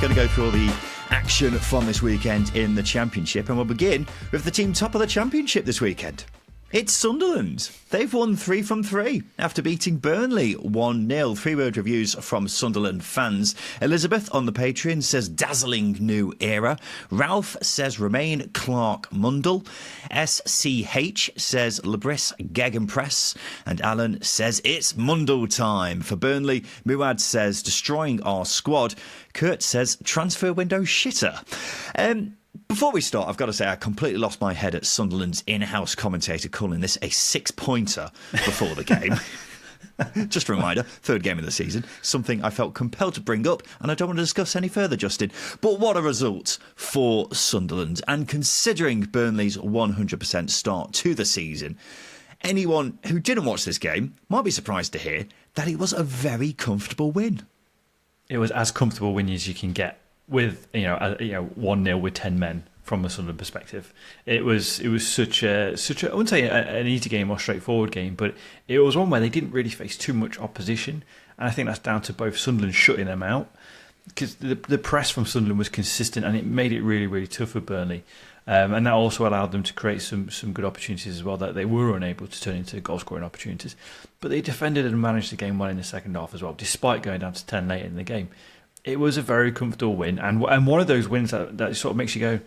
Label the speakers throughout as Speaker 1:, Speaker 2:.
Speaker 1: going to go through all the action from this weekend in the Championship, and we'll begin with the team top of the Championship this weekend. It's Sunderland. They've won 3 from 3 after beating Burnley 1-0. 3-word reviews from Sunderland fans. Elizabeth on the Patreon says dazzling new era. Ralph says remain Clark Mundell. SCH says Lebris Gegenpress. And Alan says it's Mundell time. For Burnley, Muad says destroying our squad. Kurt says transfer window shitter. Before we start, I've got to say I completely lost my head at Sunderland's in-house commentator calling this a 6-pointer before the game. Just a reminder, 3rd game of the season, something I felt compelled to bring up, and I don't want to discuss any further, Justin. But what a result for Sunderland, and considering Burnley's 100% start to the season, anyone who didn't watch this game might be surprised to hear that it was a very comfortable win.
Speaker 2: It was as comfortable a win as you can get. With 1-0 with 10 men from a Sunderland perspective, it was such a I wouldn't say an easy game or straightforward game, but it was one where they didn't really face too much opposition, and I think that's down to both Sunderland shutting them out, because the press from Sunderland was consistent and it made it really, really tough for Burnley, and that also allowed them to create some good opportunities as well that they were unable to turn into goal scoring opportunities. But they defended and managed the game well in the second half as well, despite going down to 10 late in the game. It was a very comfortable win, and one of those wins that sort of makes you go,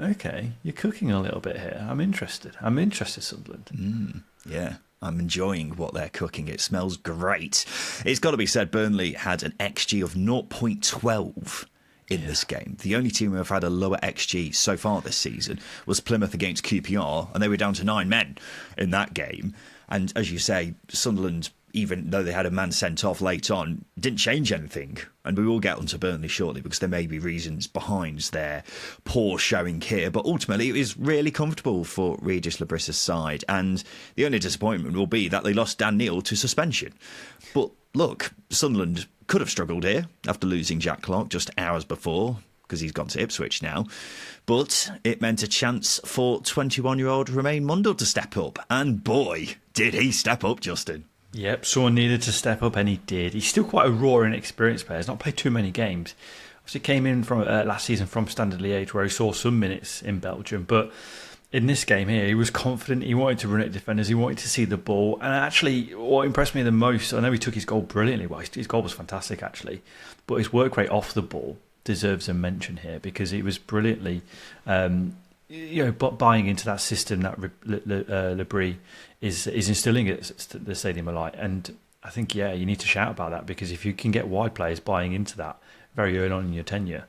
Speaker 2: okay, you're cooking a little bit here. I'm interested, Sunderland.
Speaker 1: Yeah, I'm enjoying what they're cooking. It smells great. It's got to be said, Burnley had an XG of 0.12 in this game. The only team who have had a lower XG so far this season was Plymouth against QPR, and they were down to 9 men in that game. And as you say, Sunderland, even though they had a man sent off late on, didn't change anything. And we will get onto Burnley shortly because there may be reasons behind their poor showing here. But ultimately, it was really comfortable for Regis Lebris' side. And the only disappointment will be that they lost Dan Neil to suspension. But look, Sunderland could have struggled here after losing Jack Clarke just hours before, because he's gone to Ipswich now. But it meant a chance for 21-year-old Romain Mundell to step up. And boy, did he step up, Justin.
Speaker 2: Yep, someone needed to step up, and he did. He's still quite a raw and experienced player. He's not played too many games. Obviously, came in from last season from Standard Liège, where he saw some minutes in Belgium. But in this game here, he was confident. He wanted to run at defenders. He wanted to see the ball. And actually, what impressed me the most, I know he took his goal brilliantly. Well, his goal was fantastic, actually. But his work rate off the ball deserves a mention here, because he was brilliantly buying into that system that Lebris is instilling at the Stadium of Light. And I think, you need to shout about that, because if you can get wide players buying into that very early on in your tenure,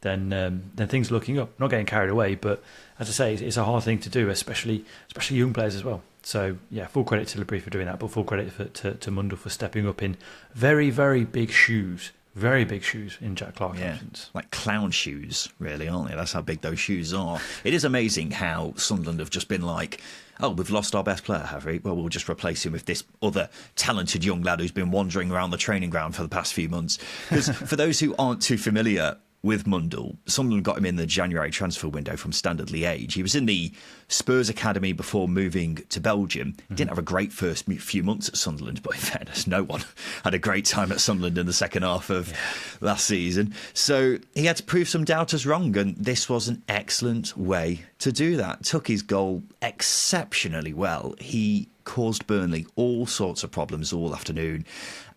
Speaker 2: then things are looking up. Not getting carried away, but as I say, it's a hard thing to do, especially young players as well. So, full credit to Lebris for doing that, but full credit to Mundell for stepping up in very, very big shoes. Very big shoes in Jack Clarke's absence. Like
Speaker 1: clown shoes, really, aren't they? That's how big those shoes are. It is amazing how Sunderland have just been like, oh, we've lost our best player, have we? Well, we'll just replace him with this other talented young lad who's been wandering around the training ground for the past few months. Because for those who aren't too familiar with Mundell, Sunderland got him in the January transfer window from Standard Liège. He was in the Spurs Academy before moving to Belgium. He didn't have a great first few months at Sunderland, but in fairness, no one had a great time at Sunderland in the second half of last season. So he had to prove some doubters wrong, and this was an excellent way to do that. Took his goal exceptionally well. He caused Burnley all sorts of problems all afternoon.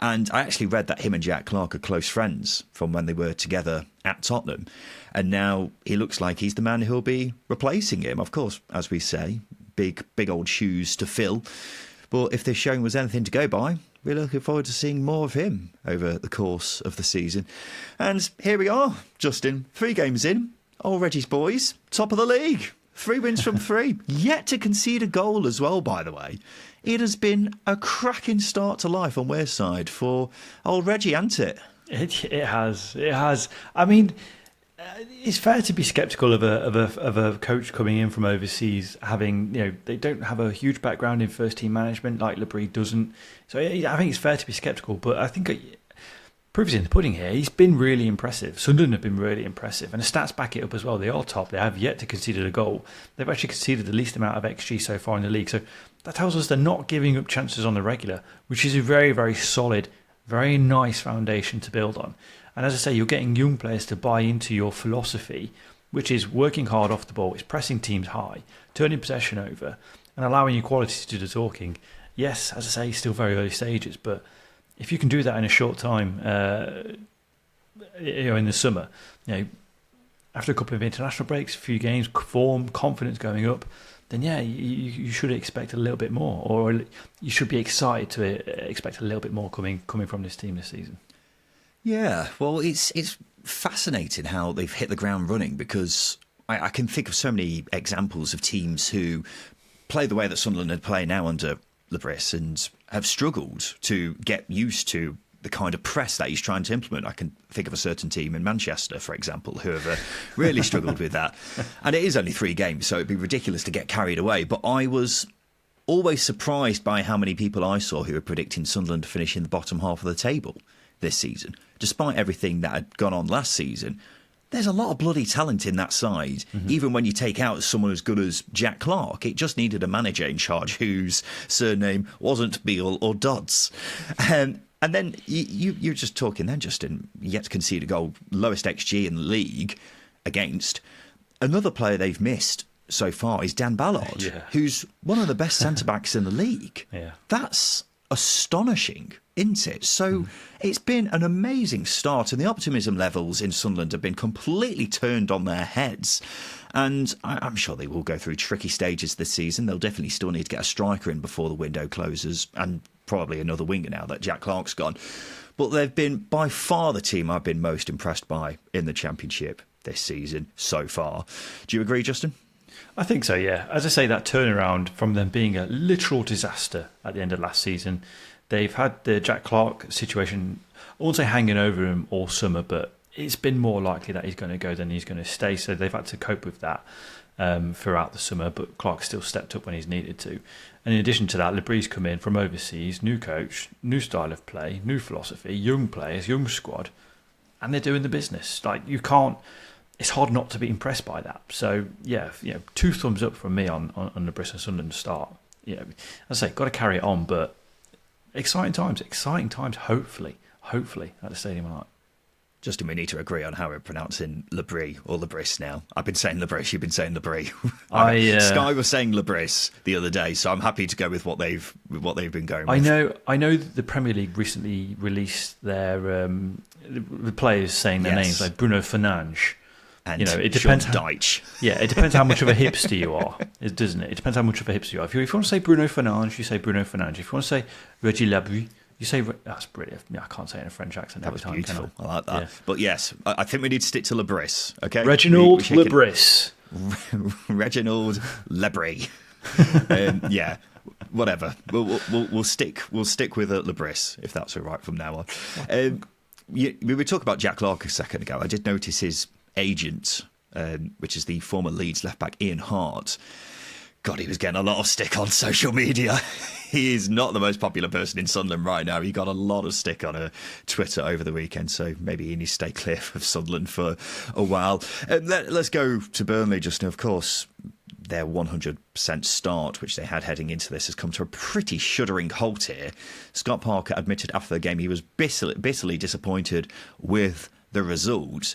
Speaker 1: And I actually read that him and Jack Clarke are close friends from when they were together at Tottenham. And now he looks like he's the man who'll be replacing him. Of course, as we say, big old shoes to fill. But if this showing was anything to go by, we're looking forward to seeing more of him over the course of the season. And here we are, Justin, 3 games in. Already's boys, top of the league. 3 wins from 3. Yet to concede a goal as well, by the way. It has been a cracking start to life on Weir's side for old Reggie, hasn't it?
Speaker 2: It has. I mean, it's fair to be sceptical of a coach coming in from overseas, having, they don't have a huge background in first team management like Lebris doesn't. So I think it's fair to be sceptical, but I think proof is in the pudding here. He's been really impressive. Sunderland have been really impressive, and the stats back it up as well. They are top. They have yet to concede a goal. They've actually conceded the least amount of XG so far in the league. So that tells us they're not giving up chances on the regular, which is a very, very solid, very nice foundation to build on. And as I say, you're getting young players to buy into your philosophy, which is working hard off the ball, it's pressing teams high, turning possession over, and allowing your quality to do the talking. Yes, as I say, still very early stages, but if you can do that in a short time, in the summer, after a couple of international breaks, a few games, form, confidence going up, then you should expect a little bit more, or you should be excited to expect a little bit more coming from this team this season.
Speaker 1: Yeah, well, it's fascinating how they've hit the ground running, because I can think of so many examples of teams who play the way that Sunderland are playing now under Lebris and have struggled to get used to the kind of press that he's trying to implement. I can think of a certain team in Manchester, for example, who have really struggled with that. And it is only 3 games, so it'd be ridiculous to get carried away. But I was always surprised by how many people I saw who were predicting Sunderland to finish in the bottom half of the table this season. Despite everything that had gone on last season, there's a lot of bloody talent in that side. Mm-hmm. Even when you take out someone as good as Jack Clarke, it just needed a manager in charge whose surname wasn't Beale or Dodds. And then you're just talking then, Justin, yet to concede a goal, lowest XG in the league against. Another player they've missed so far is Dan Ballard, who's one of the best centre-backs in the league. Yeah. That's astonishing, isn't it? So it's been an amazing start, and the optimism levels in Sunderland have been completely turned on their heads. And I'm sure they will go through tricky stages this season. They'll definitely still need to get a striker in before the window closes, and probably another winger now that Jack Clarke's gone. But they've been by far the team I've been most impressed by in the Championship this season so far. Do you agree, Justin?
Speaker 2: I think so, yeah. As I say, that turnaround from them being a literal disaster at the end of last season, they've had the Jack Clarke situation, I won't say hanging over him all summer, but it's been more likely that he's going to go than he's going to stay. So they've had to cope with that throughout the summer, but Clarke still stepped up when he's needed to. And in addition to that, Lebris come in from overseas, new coach, new style of play, new philosophy, young players, young squad, and they're doing the business. It's hard not to be impressed by that. So, 2 thumbs up from me on Lebris and Sunderland start. As I say, got to carry it on, but exciting times, hopefully at the Stadium of Light.
Speaker 1: Justin, we need to agree on how we're pronouncing Lebris or Lebris now. I've been saying Lebris, you've been saying Lebris. Sky was saying Lebris the other day, so I'm happy to go with what they've been going with.
Speaker 2: I know that the Premier League recently released their the players saying their names, like Bruno Fernandes.
Speaker 1: And it depends how,
Speaker 2: it depends how much of a hipster you are, doesn't it? It depends how much of a hipster you are. If you want to say Bruno Fernandes, you say Bruno Fernandes. If you want to say Reggie Labrie, you say, that's brilliant. Yeah, I can't say it in a French accent.
Speaker 1: That was beautiful. I like that. Yeah. But yes, I think we need to stick to Lebris. Okay,
Speaker 2: Reginald Lebris.
Speaker 1: Reginald Lebris. Whatever. We'll stick with Lebris if that's all right from now on. We were talking about Jack Clarke a second ago. I did notice his agent, which is the former Leeds left back Ian Hart. God, he was getting a lot of stick on social media. He is not the most popular person in Sunderland right now. He got a lot of stick on Twitter over the weekend, so maybe he needs to stay clear of Sunderland for a while. Let's go to Burnley, Justin. Of course, their 100% start, which they had heading into this, has come to a pretty shuddering halt here. Scott Parker admitted after the game he was bitterly disappointed with the result.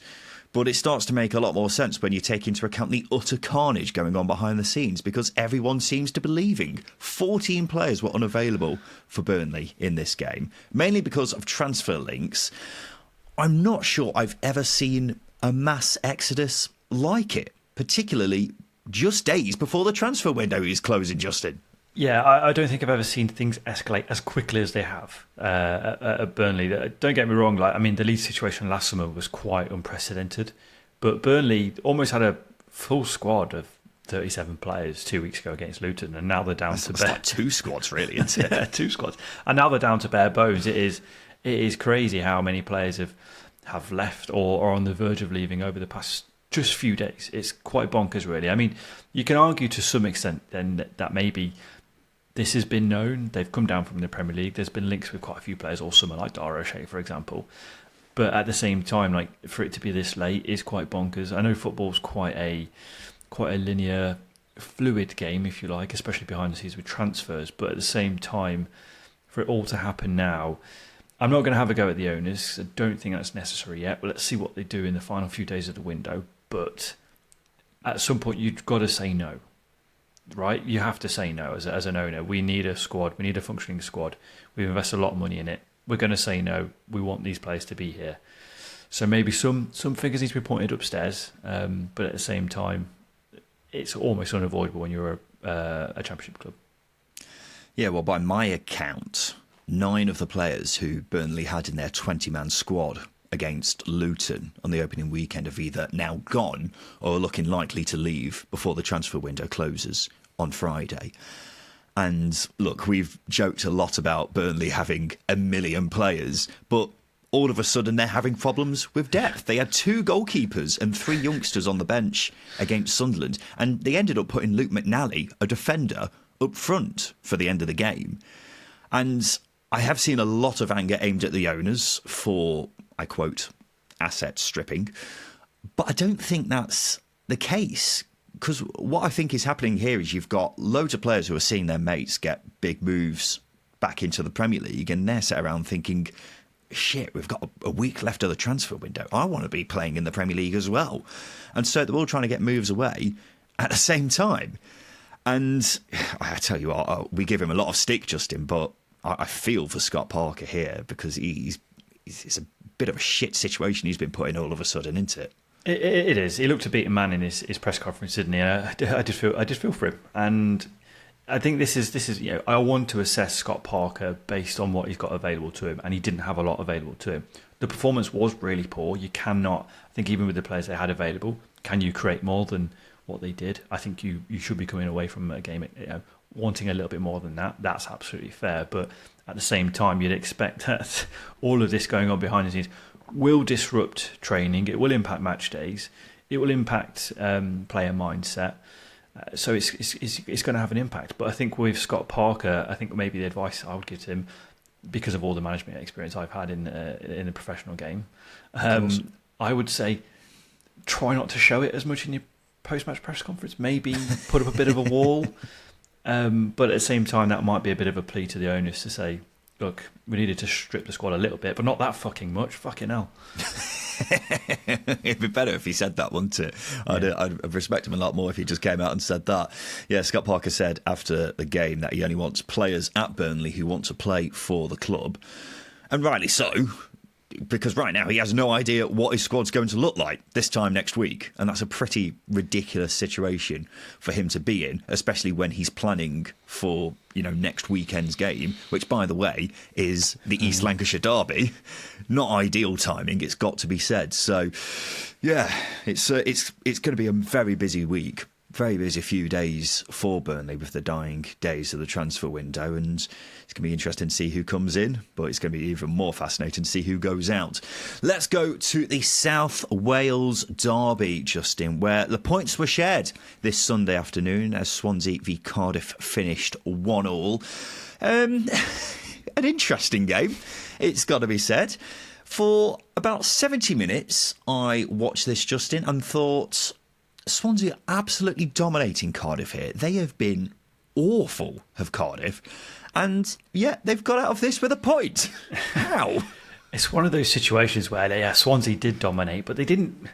Speaker 1: But it starts to make a lot more sense when you take into account the utter carnage going on behind the scenes, because everyone seems to be leaving. 14 players were unavailable for Burnley in this game, mainly because of transfer links. I'm not sure I've ever seen a mass exodus like it, particularly just days before the transfer window is closing, Justin.
Speaker 2: Yeah, I don't think I've ever seen things escalate as quickly as they have at Burnley. Don't get me wrong, the Leeds situation last summer was quite unprecedented, but Burnley almost had a full squad of 37 players 2 weeks ago against Luton, and now they're down to bare...
Speaker 1: like 2 squads, really, isn't it?
Speaker 2: Yeah, 2 squads. And now they're down to bare bones. It is crazy how many players have left or are on the verge of leaving over the past just few days. It's quite bonkers, really. You can argue to some extent then that maybe this has been known. They've come down from the Premier League. There's been links with quite a few players all summer, like Dara O'Shea, for example. But at the same time, for it to be this late is quite bonkers. I know football's quite a linear, fluid game, if you like, especially behind the scenes with transfers. But at the same time, for it all to happen now, I'm not going to have a go at the owners. I don't think that's necessary yet. But let's see what they do in the final few days of the window. But at some point, you've got to say no, right? You have to say no as an owner. We need a squad. We need a functioning squad. We've invested a lot of money in it. We're going to say no. We want these players to be here. So maybe some figures need to be pointed upstairs. But at the same time, it's almost unavoidable when you're a championship club.
Speaker 1: Yeah, well, by my account, 9 of the players who Burnley had in their 20-man squad against Luton on the opening weekend have either now gone or are looking likely to leave before the transfer window closes on Friday. And look, we've joked a lot about Burnley having 1 million players, but all of a sudden they're having problems with depth. They had 2 goalkeepers and 3 youngsters on the bench against Sunderland, and they ended up putting Luke McNally, a defender, up front for the end of the game. And I have seen a lot of anger aimed at the owners for, I quote, asset stripping, but I don't think that's the case. Because what I think is happening here is you've got loads of players who are seeing their mates get big moves back into the Premier League, and they're sat around thinking, shit, we've got a week left of the transfer window. I want to be playing in the Premier League as well. And so they're all trying to get moves away at the same time. And I tell you what, we give him a lot of stick, Justin, but I feel for Scott Parker here because it's a bit of a shit situation he's been put in all of a sudden, isn't it?
Speaker 2: It is. He looked a beaten man in his press conference, didn't he? I just feel for him, and I think this is I want to assess Scott Parker based on what he's got available to him, and he didn't have a lot available to him. The performance was really poor. You cannot, I think, even with the players they had available, can you create more than what they did? I think you should be coming away from a game wanting a little bit more than that. That's absolutely fair, but at the same time, you'd expect that all of this going on behind the scenes will disrupt training. It will impact match days. It will impact player mindset. So it's going to have an impact. But I think with Scott Parker, I think maybe the advice I would give to him, because of all the management experience I've had in the professional game, I would say try not to show it as much in your post-match press conference. Maybe put up a bit of a wall. But at the same time, that might be a bit of a plea to the owners to say, look, we needed to strip the squad a little bit, but not that fucking much. Fucking hell. It'd
Speaker 1: be better if he said that, wouldn't it? Yeah. I'd respect him a lot more if he just came out and said that. Yeah, Scott Parker said after the game that he only wants players at Burnley who want to play for the club. And rightly so, because right now he has no idea what his squad's going to look like this time next week. And that's a pretty ridiculous situation for him to be in, especially when he's planning for, next weekend's game, which, by the way, is the East Lancashire derby. Not ideal timing, it's got to be said. So, yeah, it's going to be a very busy week. Very busy few days for Burnley with the dying days of the transfer window, and it's going to be interesting to see who comes in, but it's going to be even more fascinating to see who goes out. Let's go to the South Wales derby, Justin, where the points were shared this Sunday afternoon as Swansea v Cardiff finished 1-1. An interesting game, it's got to be said. For about 70 minutes, I watched this, Justin, and thought, Swansea are absolutely dominating Cardiff here. They have been awful, have Cardiff. And yet they've got out of this with a point. How?
Speaker 2: It's one of those situations where Swansea did dominate, but they didn't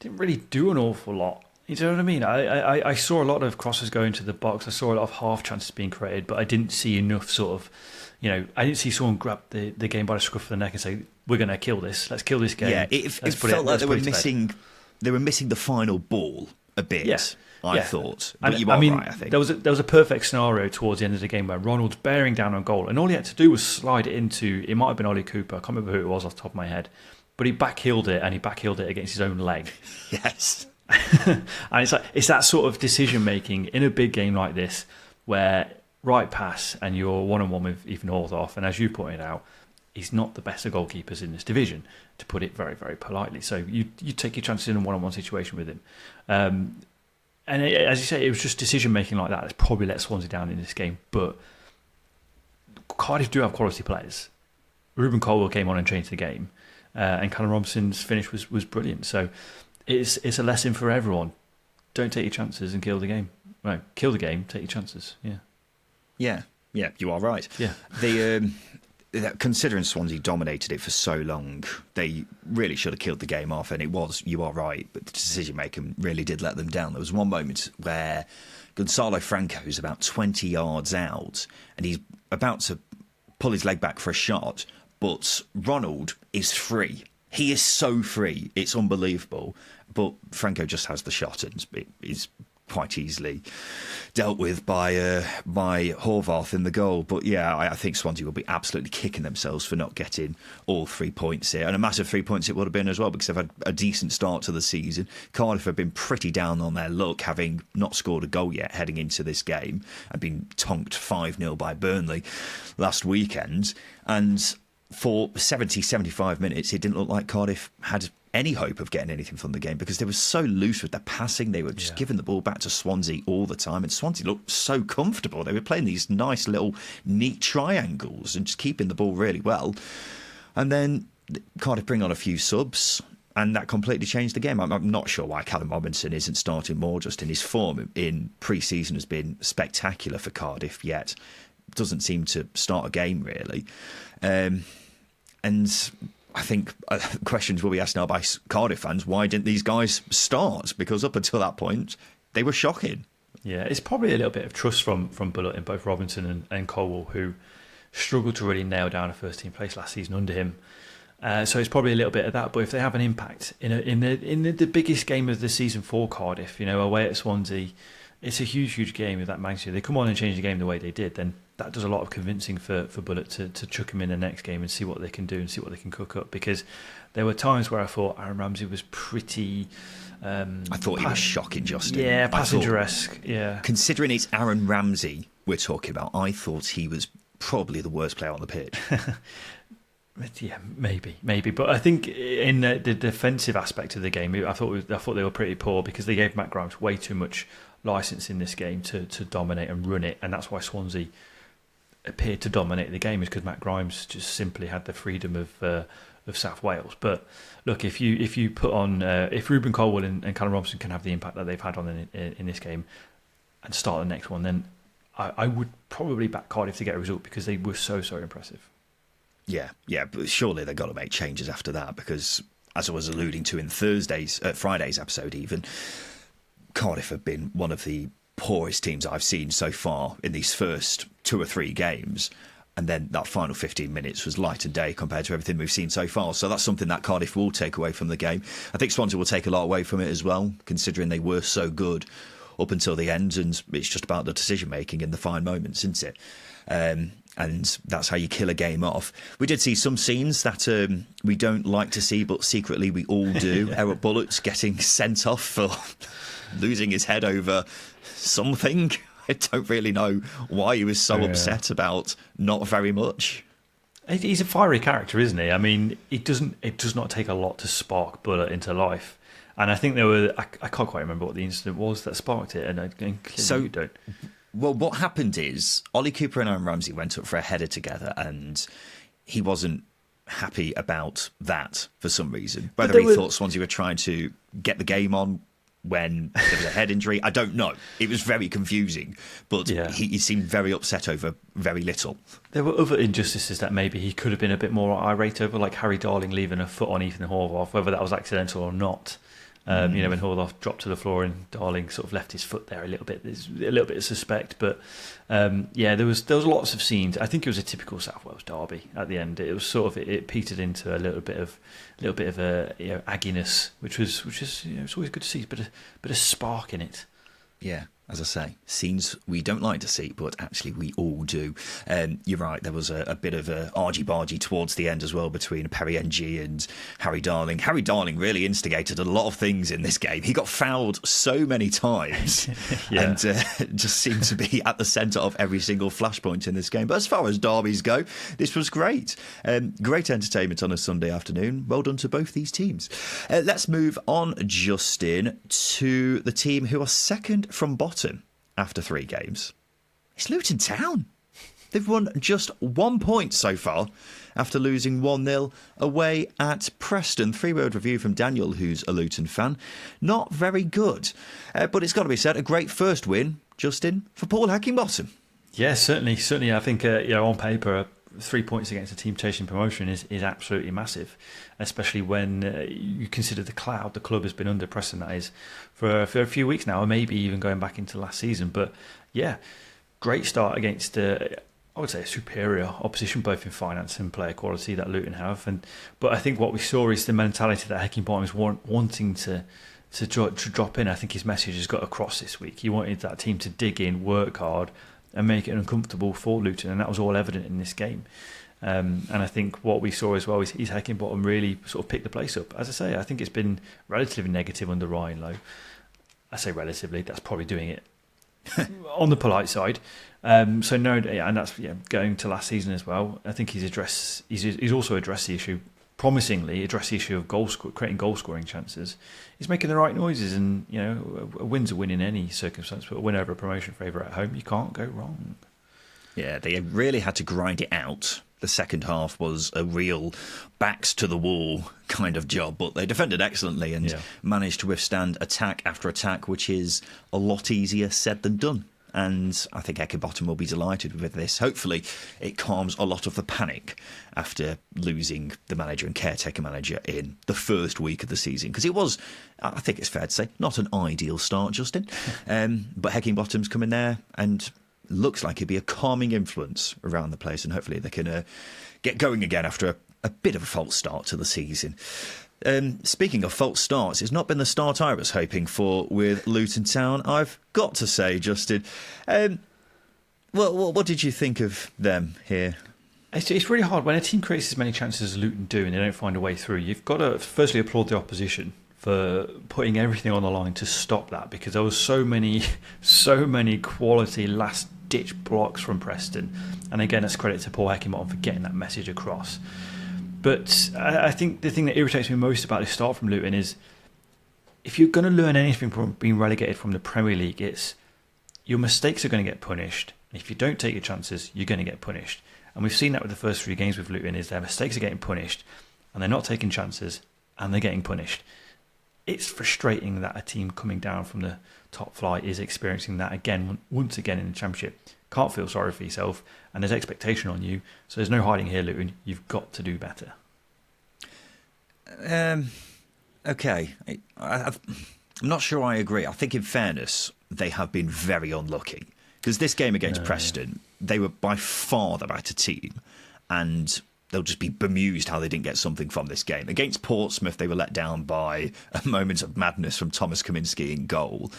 Speaker 2: really do an awful lot. You know what I mean? I saw a lot of crosses go into the box. I saw a lot of half chances being created, but I didn't see enough sort of, I didn't see someone grab the game by the scruff of the neck and say, we're going to kill this. Let's kill this game.
Speaker 1: Yeah, it felt like they were missing the final ball a bit. Yeah. I thought. But you are right, I think.
Speaker 2: There was a perfect scenario towards the end of the game where Ronald's bearing down on goal, and all he had to do was slide it into, it might have been Ollie Cooper, I can't remember who it was off the top of my head, but he backheeled it, and he backheeled it against his own leg.
Speaker 1: Yes.
Speaker 2: And it's that sort of decision making in a big game like this where right pass and you're one-on-one with Ethan Horthoff, and as you pointed out, he's not the best of goalkeepers in this division, to put it very, very politely. So you take your chances in a one-on-one situation with him. And as you say, it was just decision-making like that that's probably let Swansea down in this game. But Cardiff do have quality players. Ruben Colwell came on and changed the game. And Callum Robson's finish was brilliant. So it's a lesson for everyone. Don't take your chances and kill the game. Right, kill the game, take your chances. Yeah.
Speaker 1: Yeah, you are right.
Speaker 2: Yeah.
Speaker 1: considering Swansea dominated it for so long, they really should have killed the game off, and you are right, but the decision-making really did let them down. There was one moment where Gonzalo Franco is about 20 yards out, and he's about to pull his leg back for a shot, but Ronald is free. He is so free. It's unbelievable. But Franco just has the shot, and it is quite easily dealt with by Horvath in the goal. But yeah, I think Swansea will be absolutely kicking themselves for not getting all 3 points here. And a massive 3 points it would have been as well, because they've had a decent start to the season. Cardiff have been pretty down on their luck, having not scored a goal yet heading into this game, and been tonked 5-0 by Burnley last weekend. And for 70, 75 minutes, it didn't look like Cardiff had any hope of getting anything from the game, because they were so loose with their passing. They were just giving the ball back to Swansea all the time, and Swansea looked so comfortable. They were playing these nice little neat triangles and just keeping the ball really well. And then Cardiff bring on a few subs, and that completely changed the game. I'm not sure why Callum Robinson isn't starting more. Just in his form in pre-season has been spectacular for Cardiff, yet doesn't seem to start a game really. And I think questions will be asked now by Cardiff fans, why didn't these guys start? Because up until that point, they were shocking.
Speaker 2: Yeah, it's probably a little bit of trust from Bullock in both Robinson and Colwell, who struggled to really nail down a first-team place last season under him. So it's probably a little bit of that. But if they have an impact in the biggest game of the season for Cardiff, away at Swansea, it's a huge game of that magnitude. They come on and change the game the way they did, then that does a lot of convincing for Bullock to chuck him in the next game and see what they can do and see what they can cook up. Because there were times where I thought Aaron Ramsey was pretty...
Speaker 1: I thought he was shocking, Justin.
Speaker 2: Yeah, passenger-esque. Yeah.
Speaker 1: Considering it's Aaron Ramsey we're talking about, I thought he was probably the worst player on the pitch.
Speaker 2: Yeah, maybe. But I think in the defensive aspect of the game, I thought they were pretty poor, because they gave Matt Grimes way too much licence in this game to dominate and run it, and that's why Swansea appeared to dominate the game, is because Matt Grimes just simply had the freedom of South Wales. But look, if you put on if Ruben Colwell and Callum Robinson can have the impact that they've had on in this game and start the next one, then I would probably back Cardiff to get a result, because they were so impressive. Yeah,
Speaker 1: but surely they've got to make changes after that, because as I was alluding to in Friday's episode even, Cardiff have been one of the poorest teams I've seen so far in these first 2 or 3 games. And then that final 15 minutes was light and day compared to everything we've seen so far. So that's something that Cardiff will take away from the game. I think Swansea will take a lot away from it as well, considering they were so good up until the end. And it's just about the decision-making in the fine moments, isn't it? And that's how you kill a game off. We did see some scenes that we don't like to see, but secretly we all do. Eric Bullock getting sent off for losing his head over something. I don't really know why he was so upset about not very much.
Speaker 2: He's a fiery character, isn't he? I mean, it does not take a lot to spark Bullock into life. And I think I can't quite remember what the incident was that sparked it. And clearly you don't.
Speaker 1: Well, what happened is Ollie Cooper and Aaron Ramsey went up for a header together, and he wasn't happy about that for some reason. Whether he thought Swansea were trying to get the game on when there was a head injury, I don't know. It was very confusing, but he seemed very upset over very little.
Speaker 2: There were other injustices that maybe he could have been a bit more irate over, like Harry Darling leaving a foot on Ethan Horvath, whether that was accidental or not. When Horvath dropped to the floor and Darling sort of left his foot there a little bit. There's a little bit of suspect, but there was lots of scenes. I think it was a typical South Wales derby. At the end, it was sort of it petered into a little bit of a agginess, which is it's always good to see, but a spark in it.
Speaker 1: Yeah. As I say, scenes we don't like to see, but actually we all do. You're right, there was a bit of a argy-bargy towards the end as well between Perry NG and Harry Darling. Harry Darling really instigated a lot of things in this game. He got fouled so many times and just seemed to be at the centre of every single flashpoint in this game. But as far as derbies go, this was great. Great entertainment on a Sunday afternoon. Well done to both these teams. Let's move on, Justin, to the team who are second from bottom after 3 games. It's Luton Town. They've won just 1 point so far after losing 1-0 away at Preston. 3-word review from Daniel, who's a Luton fan. Not very good. But it's got to be said, a great first win, Justin, for Paul Heckingbottom.
Speaker 2: Yeah, certainly. I think on paper, 3 points against a team chasing promotion is absolutely massive, especially when you consider the cloud the club has been under, Preston that is, for a few weeks now, or maybe even going back into last season. But yeah, great start against I would say a superior opposition, both in finance and player quality that Luton have. But I think what we saw is the mentality that Heckingbottom is wanting to drop in. I think his message has got across this week. He wanted that team to dig in, work hard, and make it uncomfortable for Luton, and that was all evident in this game. And I think what we saw as well is Heckingbottom really sort of picked the place up. As I say, I think it's been relatively negative under Ryan Lowe. I say relatively, that's probably doing it on the polite side. So no, yeah, and that's going to last season as well. I think he's also addressed the issue, promisingly addressed the issue of creating goal scoring chances. He's making the right noises, and a win's a win in any circumstance, but a win over a promotion favourite at home, you can't go wrong.
Speaker 1: Yeah, they really had to grind it out. The second half was a real backs to the wall kind of job, but they defended excellently and managed to withstand attack after attack, which is a lot easier said than done. And I think Heckingbottom will be delighted with this. Hopefully it calms a lot of the panic after losing the manager and caretaker manager in the first week of the season. Because it was, I think it's fair to say, not an ideal start, Justin. But Heckingbottom's come in there and looks like he'd be a calming influence around the place. And hopefully they can get going again after a bit of a false start to the season. Speaking of false starts, it's not been the start I was hoping for with Luton Town, I've got to say, Justin. What did you think of them here?
Speaker 2: It's really hard when a team creates as many chances as Luton do and they don't find a way through. You've got to firstly applaud the opposition for putting everything on the line to stop that, because there was so many quality last-ditch blocks from Preston. And again, it's credit to Paul Heckingbottom for getting that message across. But I think the thing that irritates me most about this start from Luton is, if you're going to learn anything from being relegated from the Premier League, it's your mistakes are going to get punished. And if you don't take your chances, you're going to get punished. And we've seen that with the first 3 games with Luton, is their mistakes are getting punished and they're not taking chances and they're getting punished. It's frustrating that a team coming down from the top flight is experiencing that again, once again in the Championship. Can't feel sorry for yourself, and there's expectation on you, so there's no hiding here, Luton. You've got to do better.
Speaker 1: Okay, I'm not sure I agree. I think in fairness, they have been very unlucky, because this game against Preston, they were by far the better team, and they'll just be bemused how they didn't get something from this game. Against Portsmouth, they were let down by a moment of madness from Thomas Kaminski in goal,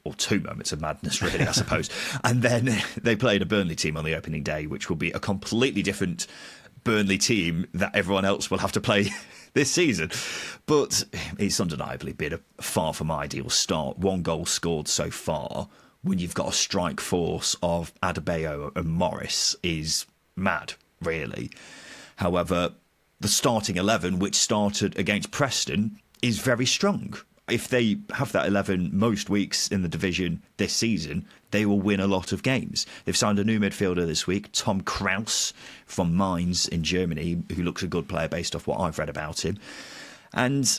Speaker 1: or 2 moments of madness, really, I suppose. And then they played a Burnley team on the opening day, which will be a completely different Burnley team that everyone else will have to play this season. But it's undeniably been a far from ideal start. 1 goal scored so far when you've got a strike force of Adebayo and Morris is mad, really. However, the starting 11, which started against Preston, is very strong. If they have that 11 most weeks in the division this season, they will win a lot of games. They've signed a new midfielder this week, Tom Kraus from Mainz in Germany, who looks a good player based off what I've read about him. And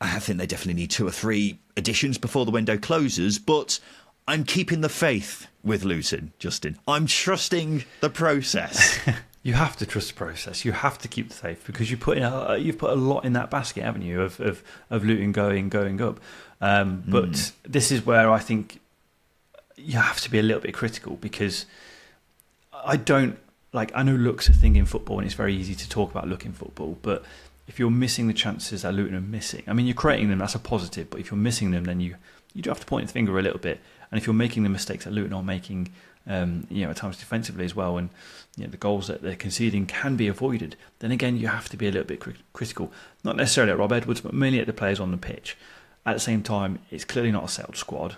Speaker 1: I think they definitely need 2 or 3 additions before the window closes, but I'm keeping the faith with Luton, Justin. I'm trusting the process.
Speaker 2: You have to trust the process. You have to keep the faith, because you've put a lot in that basket, haven't you, of Luton going up. But this is where I think you have to be a little bit critical, because I know luck's a thing in football, and it's very easy to talk about luck in football. But if you're missing the chances that Luton are missing, I mean, you're creating them, that's a positive. But if you're missing them, then you do have to point the finger a little bit. And if you're making the mistakes that Luton are making, at times defensively as well, and the goals that they're conceding can be avoided, then again you have to be a little bit critical. Not necessarily at Rob Edwards, but mainly at the players on the pitch. At the same time, it's clearly not a settled squad.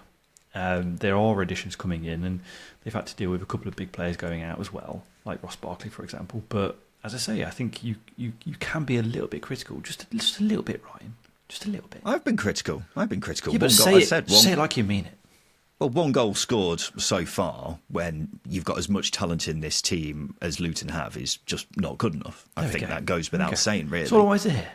Speaker 2: There are additions coming in, and they've had to deal with a couple of big players going out as well, like Ross Barkley, for example. But as I say, I think you can be a little bit critical, just a little bit, Ryan, just a little bit.
Speaker 1: I've been critical.
Speaker 2: Yeah, but say it like you mean it.
Speaker 1: Well, 1 goal scored so far when you've got as much talent in this team as Luton have is just not good enough. I think that goes without saying, really.
Speaker 2: That's all I want to hear.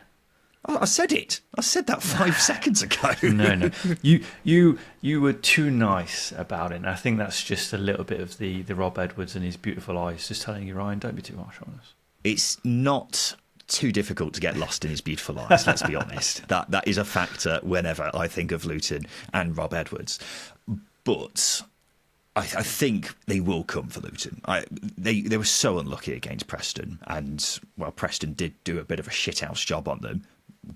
Speaker 1: I said it. I said that 5 seconds ago.
Speaker 2: No. You were too nice about it. And I think that's just a little bit of the Rob Edwards and his beautiful eyes just telling you, Ryan, don't be too harsh on us.
Speaker 1: It's not too difficult to get lost in his beautiful eyes, let's be honest. That is a factor whenever I think of Luton and Rob Edwards. But I think they will come for Luton. They were so unlucky against Preston, and Preston did do a bit of a shithouse job on them.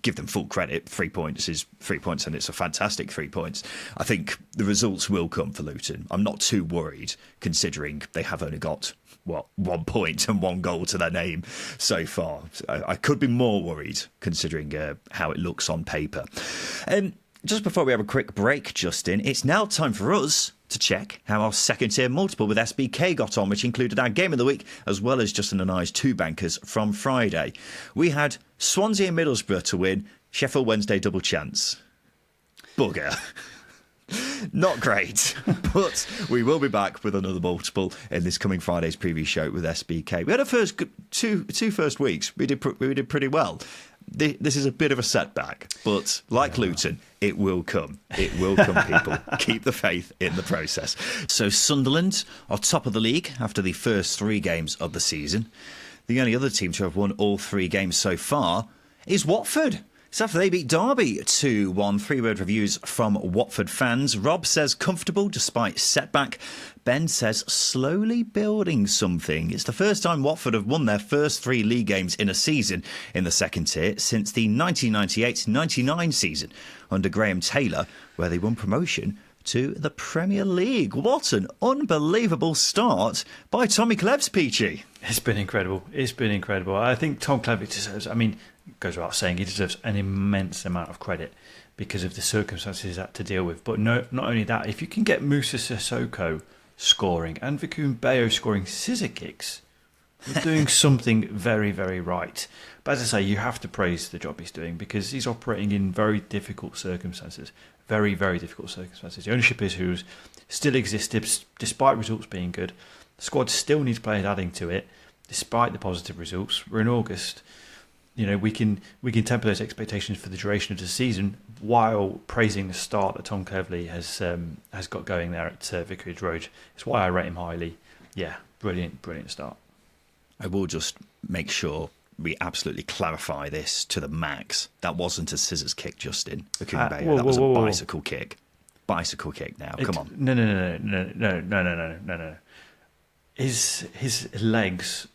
Speaker 1: Give them full credit. 3 points is 3 points, and it's a fantastic 3 points. I think the results will come for Luton. I'm not too worried, considering they have only got 1 point and 1 goal to their name so far. I could be more worried, considering how it looks on paper. Just before we have a quick break, Justin, it's now time for us to check how our second tier multiple with SBK got on, which included our game of the week, as well as Justin and I's 2 bankers from Friday. We had Swansea and Middlesbrough to win, Sheffield Wednesday double chance. Bugger. Not great, but we will be back with another multiple in this coming Friday's preview show with SBK. We had our two first weeks. We did pretty well. This is a bit of a setback, but like Luton, it will come. It will come, people. Keep the faith in the process. So Sunderland are top of the league after the first 3 games of the season. The only other team to have won all 3 games so far is Watford. It's after they beat Derby 2-1. 3-word reviews from Watford fans. Rob says comfortable despite setback. Ben says slowly building something. It's the first time Watford have won their first 3 league games in a season in the second tier since the 1998-99 season under Graham Taylor, where they won promotion to the Premier League. What an unbelievable start by Tommy Cleves, Peachy.
Speaker 2: It's been incredible. I think Tom Cleves deserves, it goes without saying, he deserves an immense amount of credit because of the circumstances he's had to deal with. But no, not only that, if you can get Moussa Sissoko scoring and Vikun Bayo scoring scissor kicks, you're doing something very, very right. But as I say, you have to praise the job he's doing because he's operating in very difficult circumstances. Very, very difficult circumstances. The ownership issues still exist despite results being good. The squad still needs players adding to it despite the positive results. We're in August. We can temper those expectations for the duration of the season while praising the start that Tom Cleverley has got going there at Vicarage Road. It's why I rate him highly. Yeah, brilliant start.
Speaker 1: I will just make sure we absolutely clarify this to the max. That wasn't a scissors kick, Justin. That was a bicycle kick. Bicycle kick now. Come on.
Speaker 2: No. His legs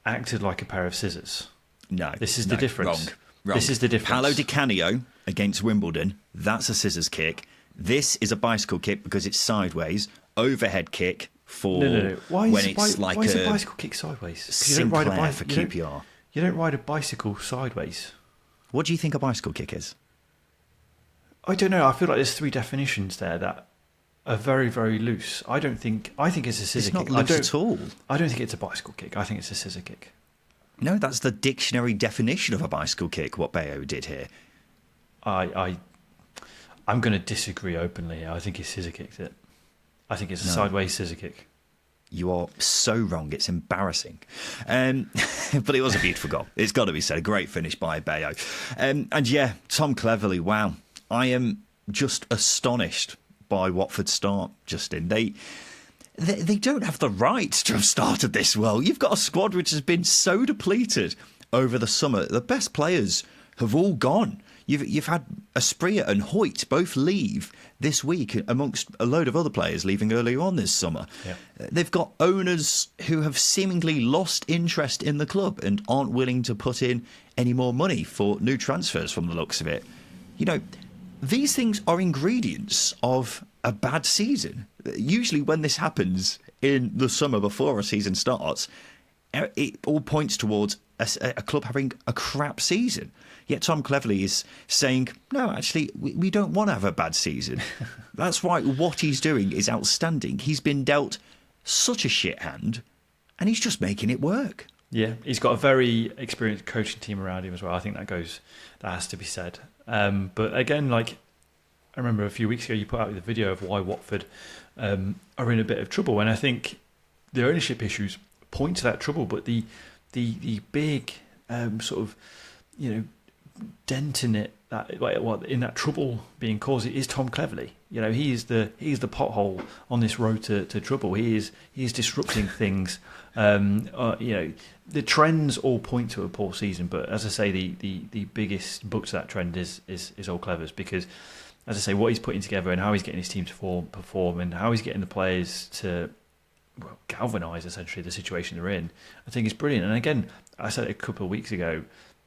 Speaker 2: acted like a pair of scissors.
Speaker 1: No.
Speaker 2: This is the difference.
Speaker 1: Wrong.
Speaker 2: This is the difference.
Speaker 1: Paolo Di Canio against Wimbledon, that's a scissors kick. This is a bicycle kick because it's sideways. Overhead kick for
Speaker 2: Why is a bicycle kick sideways?
Speaker 1: Sinclair for QPR.
Speaker 2: You don't ride a bicycle sideways.
Speaker 1: What do you think a bicycle kick is?
Speaker 2: I don't know. I feel like there's 3 definitions there that are very, very loose. I think it's a scissor kick.
Speaker 1: It's not loose at all.
Speaker 2: I don't think it's a bicycle kick. I think it's a scissor kick.
Speaker 1: No, that's the dictionary definition of a bicycle kick, what Bayo did here.
Speaker 2: I'm going to disagree openly here. I think he scissor kicked it. I think it's a sideways scissor kick.
Speaker 1: You are so wrong. It's embarrassing. But it was a beautiful goal. It's got to be said. A great finish by Bayo. And yeah, Tom Cleverley, wow. I am just astonished by Watford's start, Justin. They don't have the right to have started this well. You've got a squad which has been so depleted over the summer. The best players have all gone. You've had Asprilla and Hoyt both leave this week, amongst a load of other players leaving earlier on this summer.
Speaker 2: Yeah.
Speaker 1: They've got owners who have seemingly lost interest in the club and aren't willing to put in any more money for new transfers from the looks of it. These things are ingredients of a bad season. Usually when this happens in the summer before a season starts, it all points towards a club having a crap season. Yet Tom Cleverley is saying, no, actually, we don't want to have a bad season. That's why what he's doing is outstanding. He's been dealt such a shit hand, and he's just making it work.
Speaker 2: Yeah, he's got a very experienced coaching team around him as well. I think that has to be said. But again, I remember a few weeks ago you put out the video of why Watford are in a bit of trouble, and I think the ownership issues point to that trouble. But the big sort of dent in it, in that trouble being caused, is Tom Cleverley. He's the pothole on this road to trouble. He is disrupting things. The trends all point to a poor season, but as I say, the biggest book to that trend is old Clevers, because, as I say, what he's putting together and how he's getting his team to perform and how he's getting the players to galvanise essentially the situation they're in, I think is brilliant. And again, I said it a couple of weeks ago,